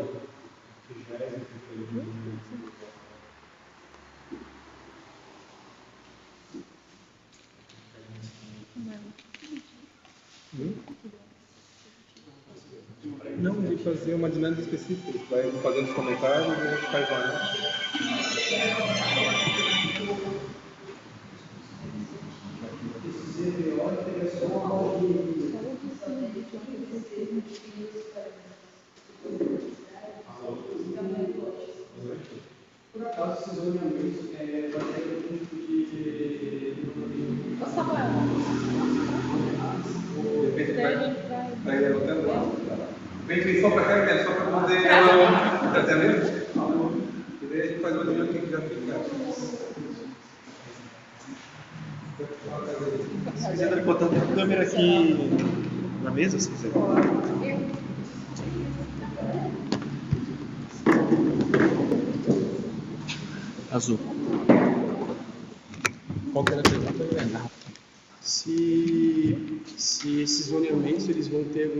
Não, de fazer uma dinâmica específica. Vai fazendo os comentários e a gente faz lá, né? Por acaso, esses zoneamentos vai ter algum tipo de. Vai anotando lá. Vem só para cá, né? Só para poder. Tá vendo? E daí a gente faz uma dinâmica que já fica. Se quiser botar a câmera aqui na mesa, se quiser. Azul. Qual que era a pergunta? Se esses zoneamentos eles vão ter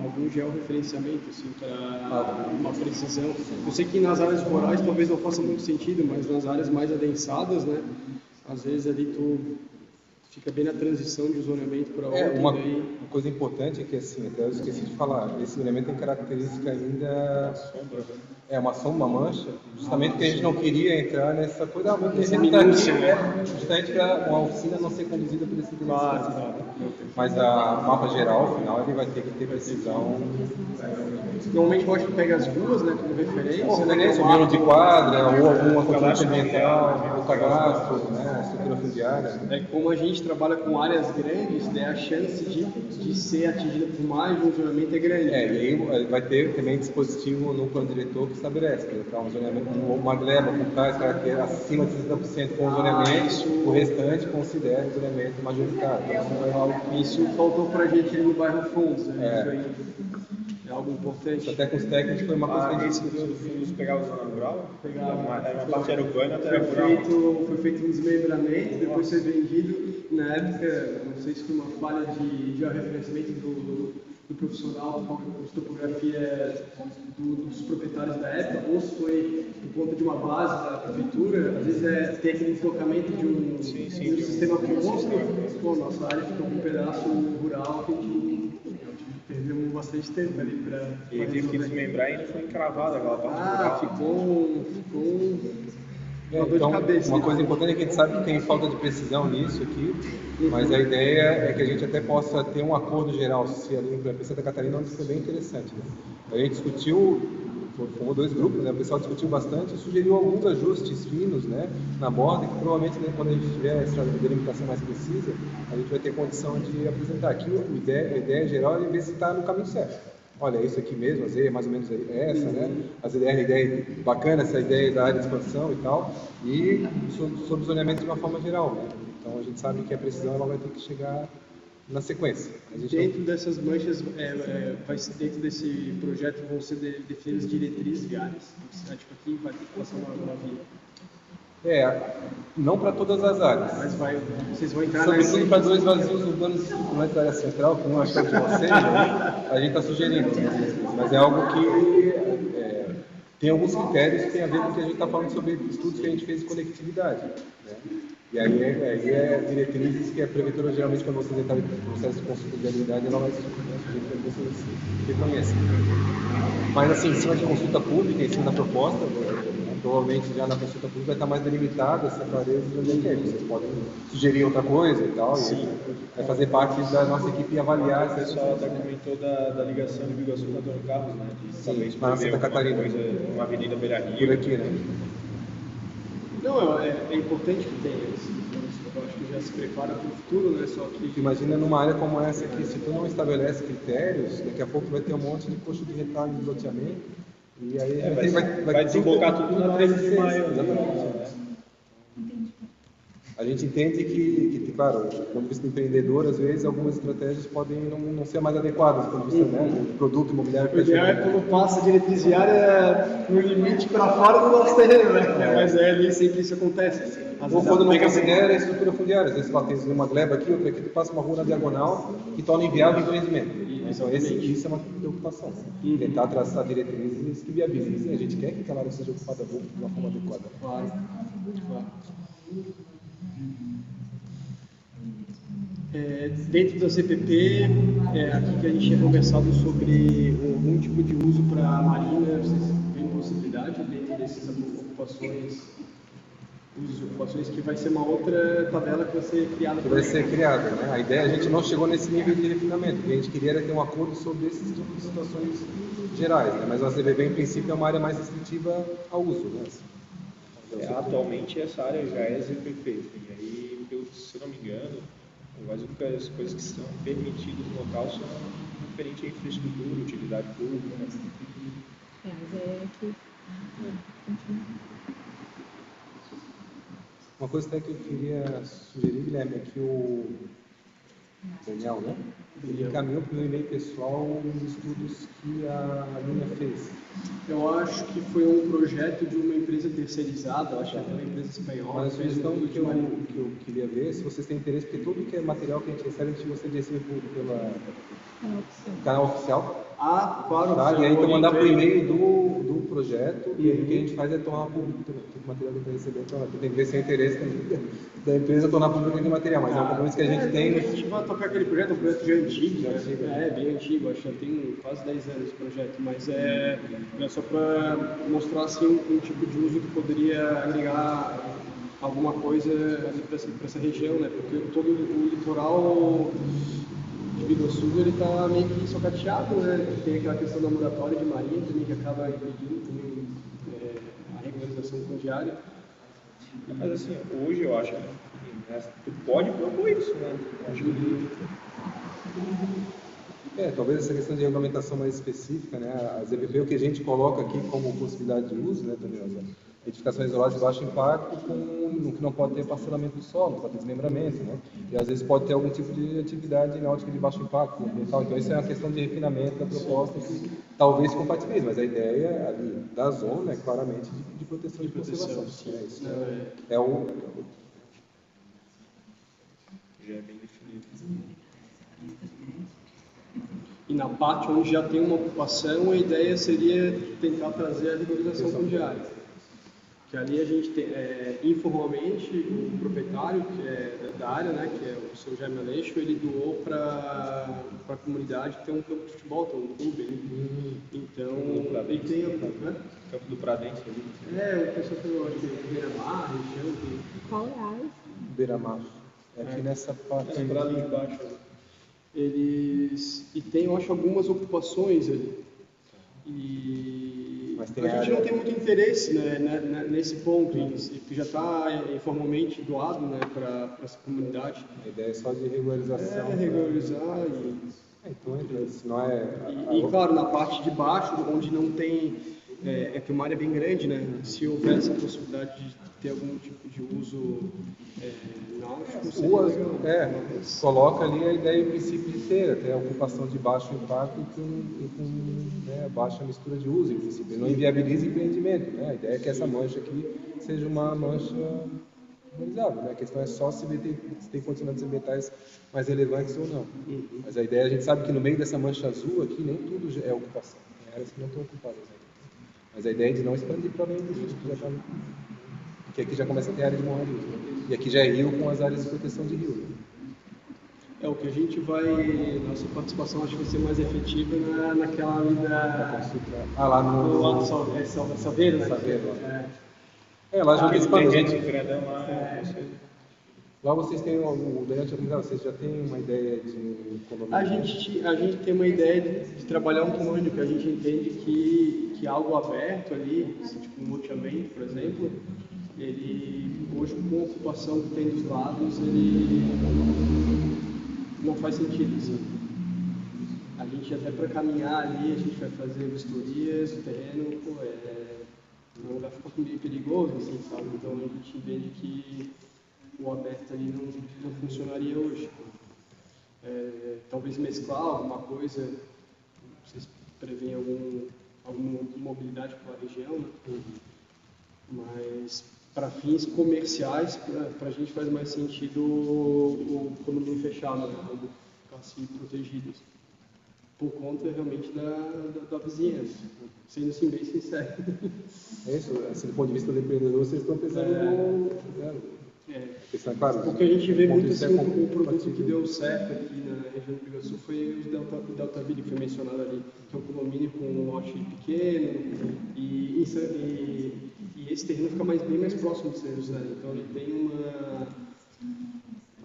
algum georreferenciamento assim, para uma precisão. Eu sei que nas áreas rurais talvez não faça muito sentido, mas nas áreas mais adensadas, né? Às vezes ali tu Fica bem na transição de um zoneamento para outro. Uma daí... coisa importante é que, assim, até eu esqueci de falar, esse zoneamento tem característica ainda... uma sombra, uma mancha, justamente porque a gente não queria entrar nessa coisa, a gente está aqui, justamente para uma oficina não ser conduzida por esse interesse. Mas a mapa geral, afinal, ele vai ter que ter precisão. Normalmente eu acho que pega as ruas, né, como referência. O plano de quadra, ou alguma controle ambiental, o cadastro, né, a estrutura fundiária. Como a gente trabalha com áreas grandes, né, a chance de ser atingida por mais de um zoneamento é grande. E aí vai ter também dispositivo no plano diretor que estabelece, que é um zoneamento, uma gleba com tais características acima de 60% com zoneamento, o restante considera o zoneamento majoritário. Isso faltou para a gente ali no bairro Fundos, né? Isso aí é algo importante. Até com os técnicos foi uma coisa que a gente decidiu. Fundos pegava zona rural? Pegava. Uma parte era urbana, outra era rural. Foi feito um desmembramento, depois foi vendido. Na época, não sei se foi uma falha de georreferenciamento do profissional de topografia dos proprietários da época, ou se foi por conta de uma base da prefeitura. Às vezes tem aquele deslocamento de um sistema composto. Pô, nossa área ficou com um pedaço rural que a gente perdeu bastante tempo ali para... E teve que desmembrar e ainda foi encravada aquela parte rural. Ficou uma dor de cabeça. Uma coisa importante é que a gente sabe que tem falta de precisão nisso aqui, mas a ideia é que a gente até possa ter um acordo geral, se ali em Santa Catarina, onde foi bem interessante. Né? A gente discutiu, formou 2 grupos, né? O pessoal discutiu bastante e sugeriu alguns ajustes finos, né, na borda, que provavelmente, né, quando a gente tiver essa delimitação mais precisa, a gente vai ter condição de apresentar. Aqui a ideia geral é ver se está no caminho certo. Olha, é isso aqui mesmo, as ideias mais ou menos essa, né? As ideias, a ideia bacana, essa ideia da área de expansão e tal, e sobre zoneamento de uma forma geral, né? Então a gente sabe que a precisão ela vai ter que chegar na sequência. Dentro dessas manchas, dentro desse projeto vão ser definidas diretrizes viárias. Tipo, aqui vai ter que passar uma via. Não para todas as áreas. Mas vocês vão entrar sobretudo para 2 vazios urbanos estruturantes da área central, que não acho que é de vocês, né? A gente está sugerindo. Mas é algo que tem alguns critérios que tem a ver com o que a gente está falando sobre estudos que a gente fez de conectividade. Né? E aí é diretrizes que a prefeitura, geralmente, quando vocês entrarem no processo de consulta de viabilidade, ela vai sugerir para que vocês reconheçam. Mas, assim, em cima de consulta pública, em cima da proposta, provavelmente já na consulta pública vai estar mais delimitada essa clareza de onde é que vocês podem sugerir outra coisa e tal. Sim. E vai fazer parte da nossa equipe avaliar. O pessoal até comentou da ligação de Biguaçu com Antônio Carlos, né? De talvez na Santa Catarina. Coisa, uma avenida Beira-Rio. Por aqui, né? Não, é importante que tenha isso. Eu acho que já se prepara para o futuro, né? Só que... Imagina numa área como essa aqui, se tu não estabelece critérios, daqui a pouco vai ter um monte de coxo de retalho de loteamento. E aí vai desembocar tudo na 13 de maio. Exatamente. A gente entende que, claro, do ponto de vista do empreendedor, às vezes algumas estratégias podem não ser mais adequadas do ponto de vista do produto imobiliário. O ideal é quando passa a diretriz viária no limite para fora do nosso terreno, né? Mas ali sempre isso acontece. Ou quando não considera a estrutura fundiária, às vezes você tem uma gleba aqui, outra aqui, tu passa uma rua na diagonal que torna inviável o empreendimento. Então isso é uma preocupação. Tentar traçar diretrizes que viabilizem. A gente quer que aquela área seja ocupada de uma forma adequada. Claro. Dentro da CPP, aqui que a gente tinha conversado sobre algum tipo de uso para a marina, vocês veem possibilidade dentro dessas ocupações que vai ser uma outra tabela que vai ser criada. Que vai ser criada, né? A ideia, a gente não chegou nesse nível de refinamento, o que a gente queria era ter um acordo sobre esses tipos de situações gerais, né? Mas a CVB, em princípio, é uma área mais restritiva ao uso, né? Atualmente essa área já é ZPP, e aí, se eu não me engano, as únicas coisas que são permitidas no local são referente à infraestrutura, utilidade pública. Mas é que... Uma coisa até que eu queria sugerir, Guilherme, é que o Daniel, né? Ele encaminhou para o meu e-mail pessoal os estudos que a Lina fez. Eu acho que foi um projeto de uma empresa terceirizada, eu acho que é uma empresa espanhola. Mas a sugestão que eu queria ver, se vocês têm interesse, porque tudo que é material que a gente recebe, a gente gostaria de receber pelo canal oficial. Ah, claro. Tá? E aí tu mandar por e-mail do projeto, e aí o que a Uhum. gente faz é tornar público também. Todo material que a gente receber, tem que ver se é interesse da empresa tornar público aquele material, mas é um compromisso que a gente tem. A gente vai tocar aquele projeto, é um projeto já antigo, Já né? antigo, né? É, bem antigo, acho que já tem quase 10 anos esse projeto, mas é só para mostrar assim, um tipo de uso que poderia agregar alguma coisa ali para essa região, né? Porque todo o litoral de Biguaçu ele está meio que socateado, né? Tem aquela questão da moratória de marinha também que acaba impedindo também, a regularização fundiária. Mas assim, hoje eu acho que tu pode propor isso, né? Eu acho que Talvez essa questão de regulamentação mais específica, né? A ZPP, o que a gente coloca aqui como possibilidade de uso, né, Daniel? Edificações isoladas de baixo impacto, no que não pode ter parcelamento do solo, não pode ter desmembramento, né? E às vezes pode ter algum tipo de atividade náutica de baixo impacto ambiental. Então isso é uma questão de refinamento da proposta que talvez compatibilize, mas a ideia ali da zona é claramente de proteção e de conservação. Sim. Isso Não, é o já é bem definido. E na parte onde já tem uma ocupação, a ideia seria tentar trazer a regularização fundiária. Que ali a gente tem, informalmente, o proprietário que é da área, né, que é o seu Jaime Aleixo, ele doou para a comunidade ter um campo de futebol, tem um clube ali. Então, ele tem... Né? Campo do Pradente ali. O pessoal falou, acho que Beira-Mar, região, Qual é a área? beira-mar. É aqui nessa parte. Lembrado de baixo. e tem, eu acho, algumas ocupações ali. Mas tem A gente área- não tem muito interesse, né, nesse ponto, que já está informalmente doado, né, para essa comunidade. A ideia é só de regularização. Regularizar Então, se não é. e, claro, na parte de baixo, onde não tem, que uma área bem grande, né, se houver essa possibilidade de ter algum tipo de uso náutico, seria legal. Coloca ali a ideia e o princípio de ter até a ocupação de baixo impacto e com baixa mistura de uso, em princípio. Ele não inviabiliza empreendimento, né? A ideia é que essa mancha aqui seja uma mancha valorizável, né? A questão é só se tem condicionantes ambientais mais relevantes ou não. Mas a ideia, a gente sabe que no meio dessa mancha azul aqui, nem tudo é ocupação. Tem áreas que não estão ocupadas ainda. Mas a ideia é de não expandir para além disso, que já está... Porque aqui já começa a ter área de morraria, né? E aqui já é rio com as áreas de proteção de rio. Né? O que a gente nossa participação acho que vai ser mais efetiva naquela ali lá no... lá do Salveiro, né? Salveiro, lá já tem Tem gente grandão lá. Lá vocês têm, o Daniel tinha comentado, vocês já têm uma ideia de um condomínio? A gente tem uma ideia de trabalhar um condomínio, que a gente entende que algo aberto ali, assim, tipo um loteamento, por exemplo, ele, hoje com a ocupação que tem dos lados, ele não faz sentido. Assim. A gente até para caminhar ali, a gente vai fazer vistorias, o terreno, não vai ficar meio perigoso, assim, sabe? Então a gente entende que o aberto ali não funcionaria hoje. Talvez mesclar alguma coisa, vocês preveem alguma mobilidade para a região, né? Mas para fins comerciais, para a gente faz mais sentido o condomínio fechado, né? Ficar assim protegidos. Por conta realmente da vizinhança, sendo assim bem sincero. É isso, assim, do ponto de vista do empreendedor, vocês estão pensando questão, claro, porque a gente vê muito isso assim, é o produto que deu certo aqui na região do Biguaçu foi o Deltaville, que foi mencionado ali, que é um condomínio com um lote pequeno, e esse terreno fica bem mais próximo de São José, então ele tem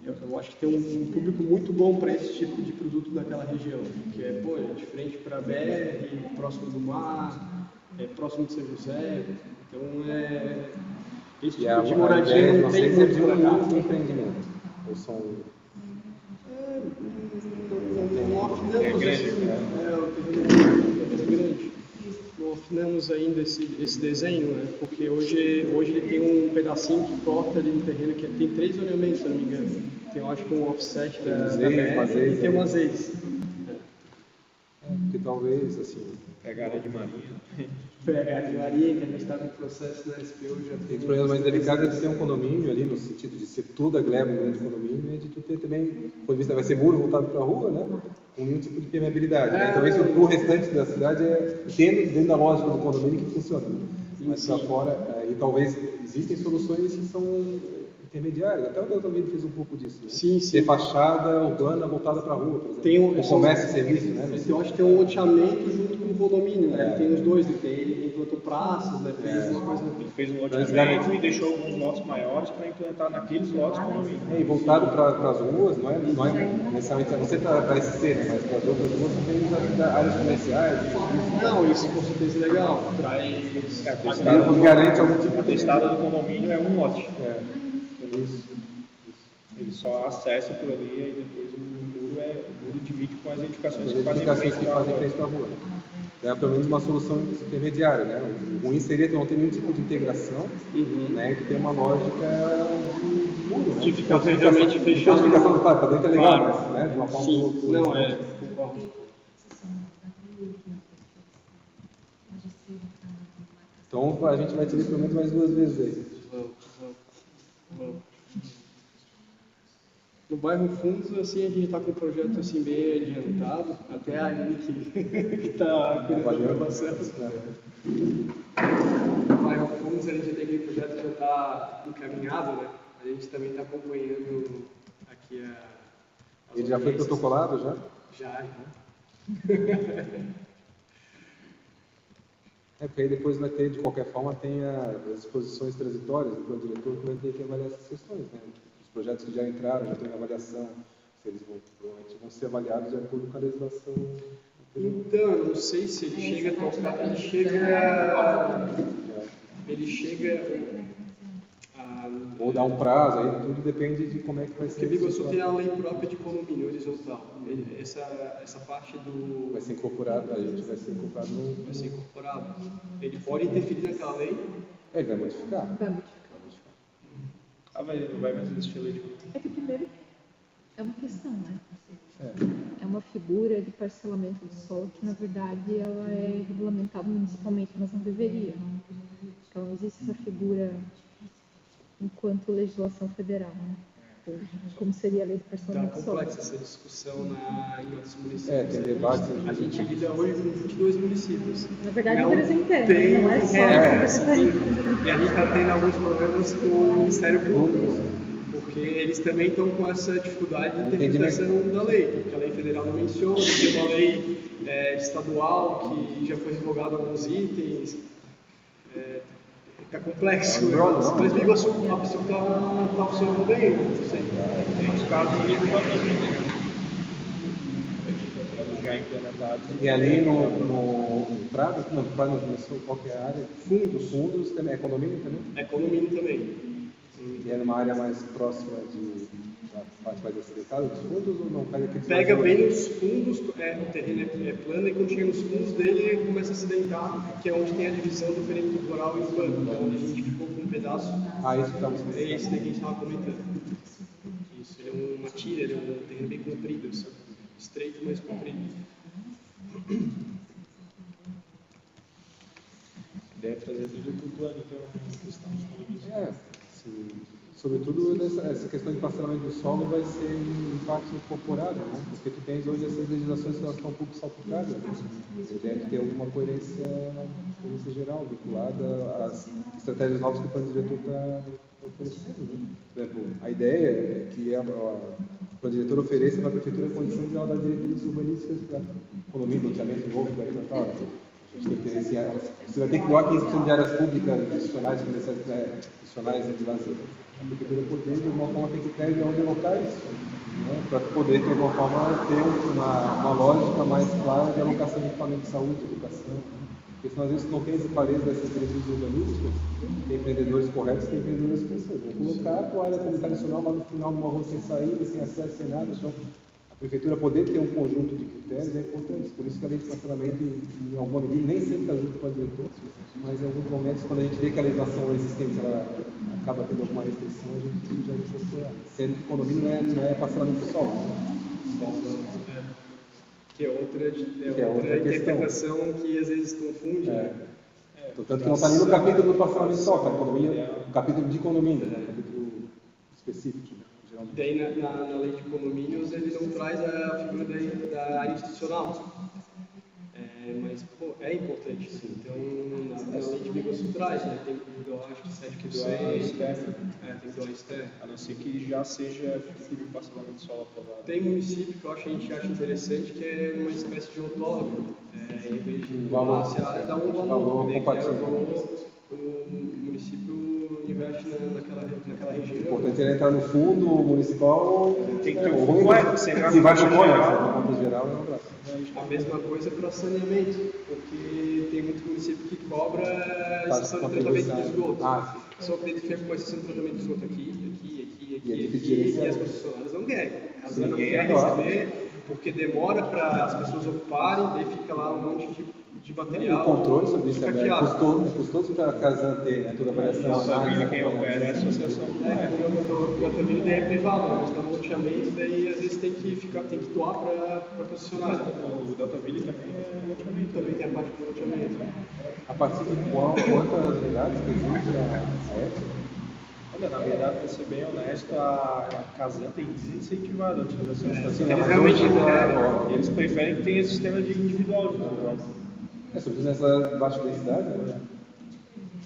eu acho que tem um público muito bom para esse tipo de produto daquela região, que é de frente para a BR, próximo do mar, próximo de São José, então esse tipo de moradia não tem muito para cá. Um empreendimento, ou são... Não afinamos grande. Não afinamos ainda esse desenho, né? Porque hoje ele tem um pedacinho que corta ali no terreno, que tem 3 ornamentos, se eu não me engano. Tem, eu acho que um offset da BR e tem umas ex. Porque talvez, assim... Pegar área de marinha. foi a galeria que a gente estava em processo na SPU já Tem problemas mais delicados de ter um condomínio ali, no sentido de ser toda a gleba um grande condomínio, e de tu ter também, do ponto de vista, vai ser muro voltado para a rua, né? Com nenhum tipo de permeabilidade. Né? Então, isso para o restante da cidade é dentro da lógica do condomínio que funciona. Né? Mas para fora, e talvez existem soluções que são intermediárias. Até o Delta Mid fez um pouco disso. Né? Sim. Ter fachada urbana voltada para a rua, por exemplo. Tem o comércio e serviço, né? Eu acho que tem um loteamento junto com o condomínio, né? Tem os dois, ele implantou praças, né? Fez umas coisas. Ele fez um loteamento e deixou alguns lotes maiores para implantar naqueles lotes condomínio. E voltado para as ruas, não é necessariamente, a não ser para esse ser, mas para as outras ruas também, áreas comerciais. Não, isso com certeza é legal. Garante algum tipo A de testada do condomínio é um lote. Isso. Ele só acessa por ali e depois o muro divide com as edificações que As fazem edificações frente que à fazem rua. frente para a rua. É pelo menos uma solução intermediária, né? O ruim seria que não tem nenhum tipo de integração, né? Que tem uma lógica de muro, né? Que fica realmente fechado. Fortificação, claro, para dentro é legal, Claro. mas, né? De uma forma Sim, ou outra. não, concordo. Então a gente vai te ver pelo menos mais 2 vezes aí. Vamos. No bairro Fundos, assim, a gente está com um projeto assim, bem adiantado, até a Aline que está cuidando do processo. No bairro Fundos, a gente tem aquele projeto que já está encaminhado, né? A gente também está acompanhando aqui as Ele já foi audiências. protocolado já? Já. Porque aí depois vai ter, de qualquer forma, tem as disposições transitórias do plano diretor que vai ter que avaliar essas questões, né? Os projetos que já entraram, já tem avaliação, se eles provavelmente vão ser avaliados de acordo com a legislação anterior. Então, eu não sei se ele chega a tocar, ele chega Ou dar um prazo, aí tudo depende de como é que vai ser. Porque Biguaçu tem a lei própria de condomínio horizontal. Essa parte do... Vai ser incorporado, a gente vai ser incorporado no... Vai ser incorporado. Ele pode interferir naquela lei? Ele vai modificar. Vai modificar. Não vai mais existir lei de condomínio. É que primeiro é uma questão, né? É. É uma figura de parcelamento do solo que, na verdade, ela é regulamentada municipalmente, mas não deveria. Então, não existe essa figura enquanto legislação federal, né? Como seria a lei de Está parcelamento do solo. complexa essa discussão em outros municípios. Tem debate. A gente lida hoje com 22 municípios. Na verdade, Não o Brasil inteiro, tem- não é só E a gente está tendo alguns problemas com o Ministério Público, porque eles também estão com essa dificuldade de interpretação da lei, porque a lei federal não menciona, tem uma lei estadual que já foi revogada alguns itens. Está complexo. Mas Biguaçu está funcionando bem, não sei. Tem uns casos ali do condomínio. Já implementados. E ali no Prado, não começou qualquer área. Fundos também, é condomínio também? É condomínio também. E é numa área mais próxima da parte mais acidentada dos fundos ou não? Pega bem os fundos, o terreno é plano, e quando chega nos fundos dele começa a acidentar, que é onde tem a divisão do perímetro rural e urbano. Então onde a gente ficou com um pedaço. Isso que estava É esse daqui que a gente estava comentando. Isso, ele é uma tira, ele é um terreno bem comprido, sabe? Estreito, mas comprido. Deve fazer tudo por plano, então, a questão dos condomínios. Sim. Sobretudo essa questão de parcelamento do solo vai ser em parte incorporada, né? Porque tu tens hoje essas legislações que elas estão um pouco salpicadas, né? Deve ter alguma coerência geral vinculada às estratégias novas que o plano diretor está oferecendo, né? Por exemplo, a ideia é que o plano diretor ofereça para a prefeitura a condição de ela dar diretrizes urbanísticas para condomínio, loteamento novo, para ir para a gente tem que gerenciar. Você vai ter que doar 15% de áreas públicas institucionais, institucionais de lazer. A prefeitura poder, de alguma forma, tem critérios de onde alocar isso, né? Para poder, de alguma forma, ter uma lógica mais clara de alocação de equipamento de saúde, educação. Porque senão, às vezes, não tem esse clareza dessas diretrizes urbanísticas, tem empreendedores corretos, tem empreendedores que pensam, vou colocar a área comunitária nacional lá no final de uma rua sem saída, sem acesso, sem nada. Então, a prefeitura poder ter um conjunto de critérios é importante. Por isso que a lei de parcelamento, em alguma medida, nem sempre está junto com a diretora, mas em alguns momentos, quando a gente vê que a legislação existente ela acaba tendo alguma restrição, a gente já incorpora. Sendo que o condomínio não é parcelamento só. Que é outra interpretação que às vezes confunde. Tanto que não está nem no capítulo do parcelamento só, está no capítulo de condomínio, né? Capítulo específico, né? Geralmente. Daí na lei de condomínios ele não traz a figura da área institucional. Mas pô, é importante, sim. Então na lei de Biguaçu traz, né? Tem que doar, acho que 7%. Tem que doar externo. A não ser que já seja filho do parcelamento solo aprovado. Tem município que a gente acha interessante, que é uma espécie de autódromo. Em vez de doar se a área, dá um valor, né? Que é o valor o município investe naquela região. O importante é entrar no fundo municipal. Tem que ter um fundo, se vai para o conta geral, é um abraço. A mesma coisa para saneamento, porque tem muito município que cobra estação de tratamento de esgoto. Só que ele fica com a estação de tratamento de esgoto aqui, e as concessionárias não querem. Elas não querem receber, porque demora para as pessoas ocuparem, daí fica lá um monte de material. O controle sobre isso é custoso para a casa ter, né? Toda a variação. Quem opera é a associação. O Gataville é privado, mas está no loteamento, daí às vezes tem que doar para concessionária. O Deltaville também é loteamento. Também tem a parte do loteamento. A partir de quantas unidades que existe a ética? Olha, na verdade, para ser bem honesto, a Casan tem desincentivado a utilização de estação. Eles realmente eles preferem que tenha sistema de individual de transporte. Sobretudo nessa baixa densidade, né?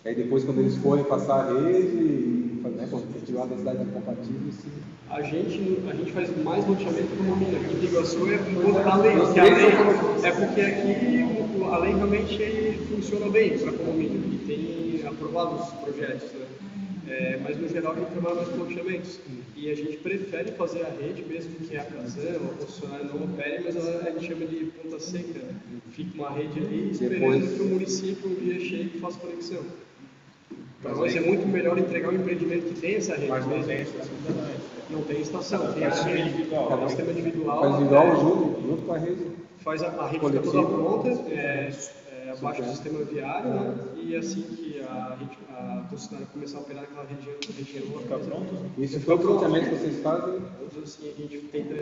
Aí depois, quando eles forem passar a rede, né, quando tiver a densidade compatível, sim. A gente faz mais loteamento que condomínio. Aqui em Biguaçu é por conta da lei. É porque aqui a lei realmente funciona bem para condomínio e tem aprovado os projetos, né? Mas no geral a gente trabalha mais com loteamentos. E a gente prefere fazer a rede, mesmo que a Casan ou a concessionária não opere, mas a gente chama de ponta seca. Fica uma rede ali esperando que o município um dia chegue e faça conexão. Para nós é muito melhor entregar um empreendimento que tem essa rede. Mas não tem estação também. Não tem estação, tem a rede individual. Sistema individual. Faz individual junto com a rede. Faz a rede fica toda pronta, abaixo do sistema viário, né? E assim que a concessionária começar a operar naquela região fica pronto. Isso foi o loteamento que vocês fazem? Assim, a gente tenta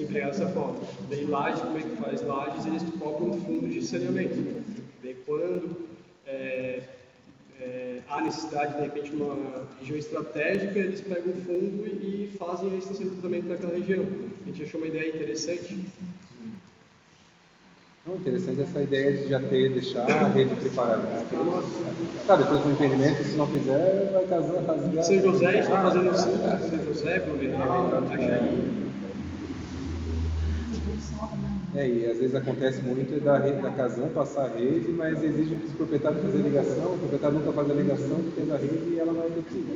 empregar dessa forma. Daí Lages, como é que faz? Lages, eles cobram um fundo de saneamento. Daí quando há necessidade, de repente, numa região estratégica, eles pegam o fundo e fazem a estação de tratamento naquela região. A gente achou uma ideia interessante. Interessante essa ideia de já deixar a rede preparada. Depois do empreendimento, se não fizer, vai rasgar. São José está fazendo o centro de São José, Blumenau, Itajaí. E às vezes acontece muito da Casan passar a rede, mas exige que o proprietário fazer a ligação, o proprietário nunca faz a ligação, tem a rede e ela não é efetiva.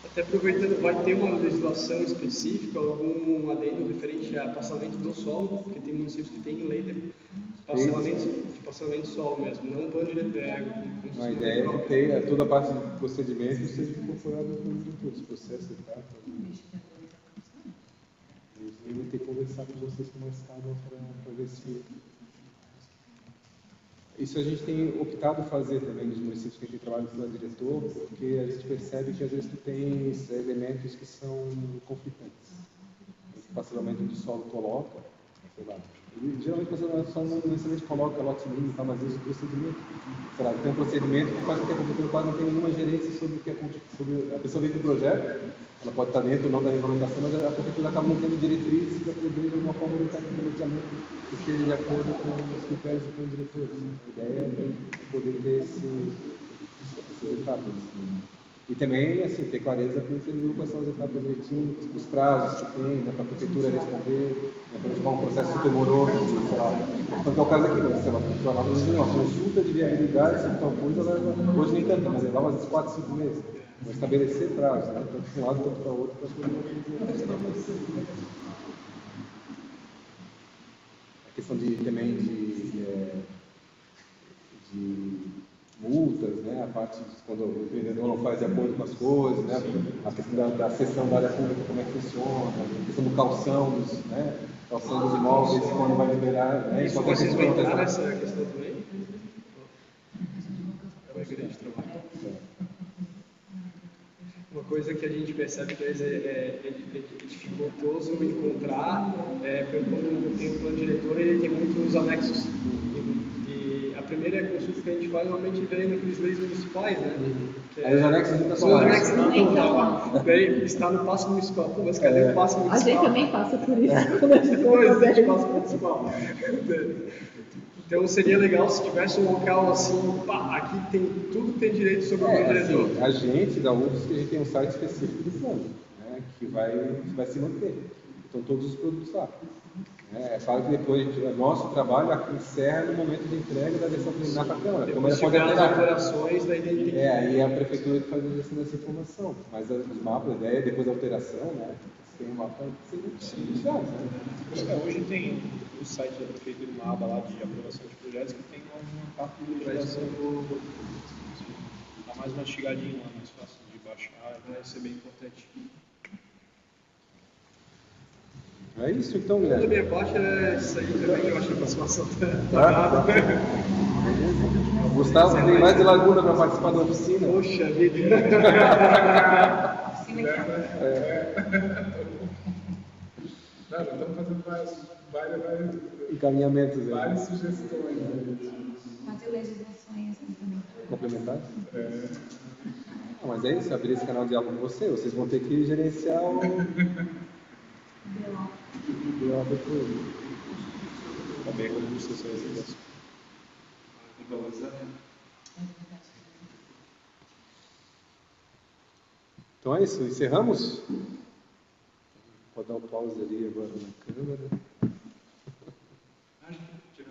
Até aproveitando, vai ter uma legislação específica, algum adendo referente a passamento do solo, porque tem municípios que têm lei de passamento de solo mesmo, não plano direto. A ideia é que ter toda a parte de procedimento seja incorporada pelos diretores, processos e tal. Eu vou ter que conversar com vocês com mais calma para ver se... Isso a gente tem optado fazer também nos municípios que a gente trabalha no plano diretor, porque a gente percebe que às vezes tu tem elementos que são conflitantes. O parcelamento do solo coloca, sei lá, e geralmente o parcelamento do solo não necessariamente coloca lote mínimo, tá, mas às vezes o procedimento, sei lá, tem um procedimento que faz com que a prefeitura quase não tenha nenhuma gerência sobre a pessoa vem do projeto, ela pode estar dentro ou não da regulamentação, mas a prefeitura acaba não tendo diretrizes para poder, de alguma forma, orientar o planejamento que esteja de acordo com os critérios do plano diretor. A ideia é poder ter essas etapas. E também, assim, ter clareza para entender quais são as etapas direitinho, os prazos que tem, né, para a prefeitura responder, para não ficar um processo super moroso, sei lá. Então, é o caso aqui, né? Sei lá, a prefeitura lá diz, não, consulta de viabilidade, se tal coisa, hoje nem tanto, mas leva às 4, 5 meses. Mas estabelecer prazos, né? Tanto para um lado quanto para o outro, para poder a questão também de multas, né? A parte de quando o empreendedor não faz de acordo com as coisas, né? A questão da cessão da área pública, como é que funciona, a questão do calção dos imóveis, quando vai liberar, né? Isso vocês vão entrar nessa questão também? É uma grande trabalho. Uma coisa que a gente percebe que às vezes é dificultoso encontrar, quando tem um plano diretor, ele tem muitos anexos. E a primeira consulta que a gente faz normalmente vem naqueles leis municipais, né? Aí os anexos não Os estão anexos não Então, estão lá. Daí está no passo municipal. Pô, mas cadê o passo A municipal? gente também passa por isso quando a gente Não for existe fazer. passo municipal. Então seria legal se tivesse um local assim, pá, aqui tem tudo tem direito sobre o meu diretor. Assim, a gente da UFSC, a gente tem um site específico do plano, né, que vai se manter. Então, todos os produtos lá. É claro que depois o nosso trabalho encerra no momento de entrega da versão preliminar para a Câmara. Como ela pode Chegar as alterar. alterações, daí tem que... Aí a prefeitura que faz a gestão dessa informação. Mas os mapas, a ideia, depois da alteração, né, tem um mapa que ser utilizado, né? Hoje tem o site da prefeitura, uma aba lá de aprovação de projetos que tem uma parte de legislação. Dá mais mastigadinho lá, mais fácil de baixar, vai ser bem importante. É isso então, Da Guilherme. minha parte é isso aí também, eu acho que a participação Tá? Gustavo, tem mais de Laguna para participar da oficina? Poxa vida. Nós estamos fazendo várias Encaminhamentos aí. sugestões. Fazer legislações Complementares? Ah, mas é isso, abrir esse canal de diálogo com você. Vocês vão ter que gerenciar o BO depois. Tá bem robusta essa legislação. Então é isso, encerramos? Pode dar um pause ali agora na câmera.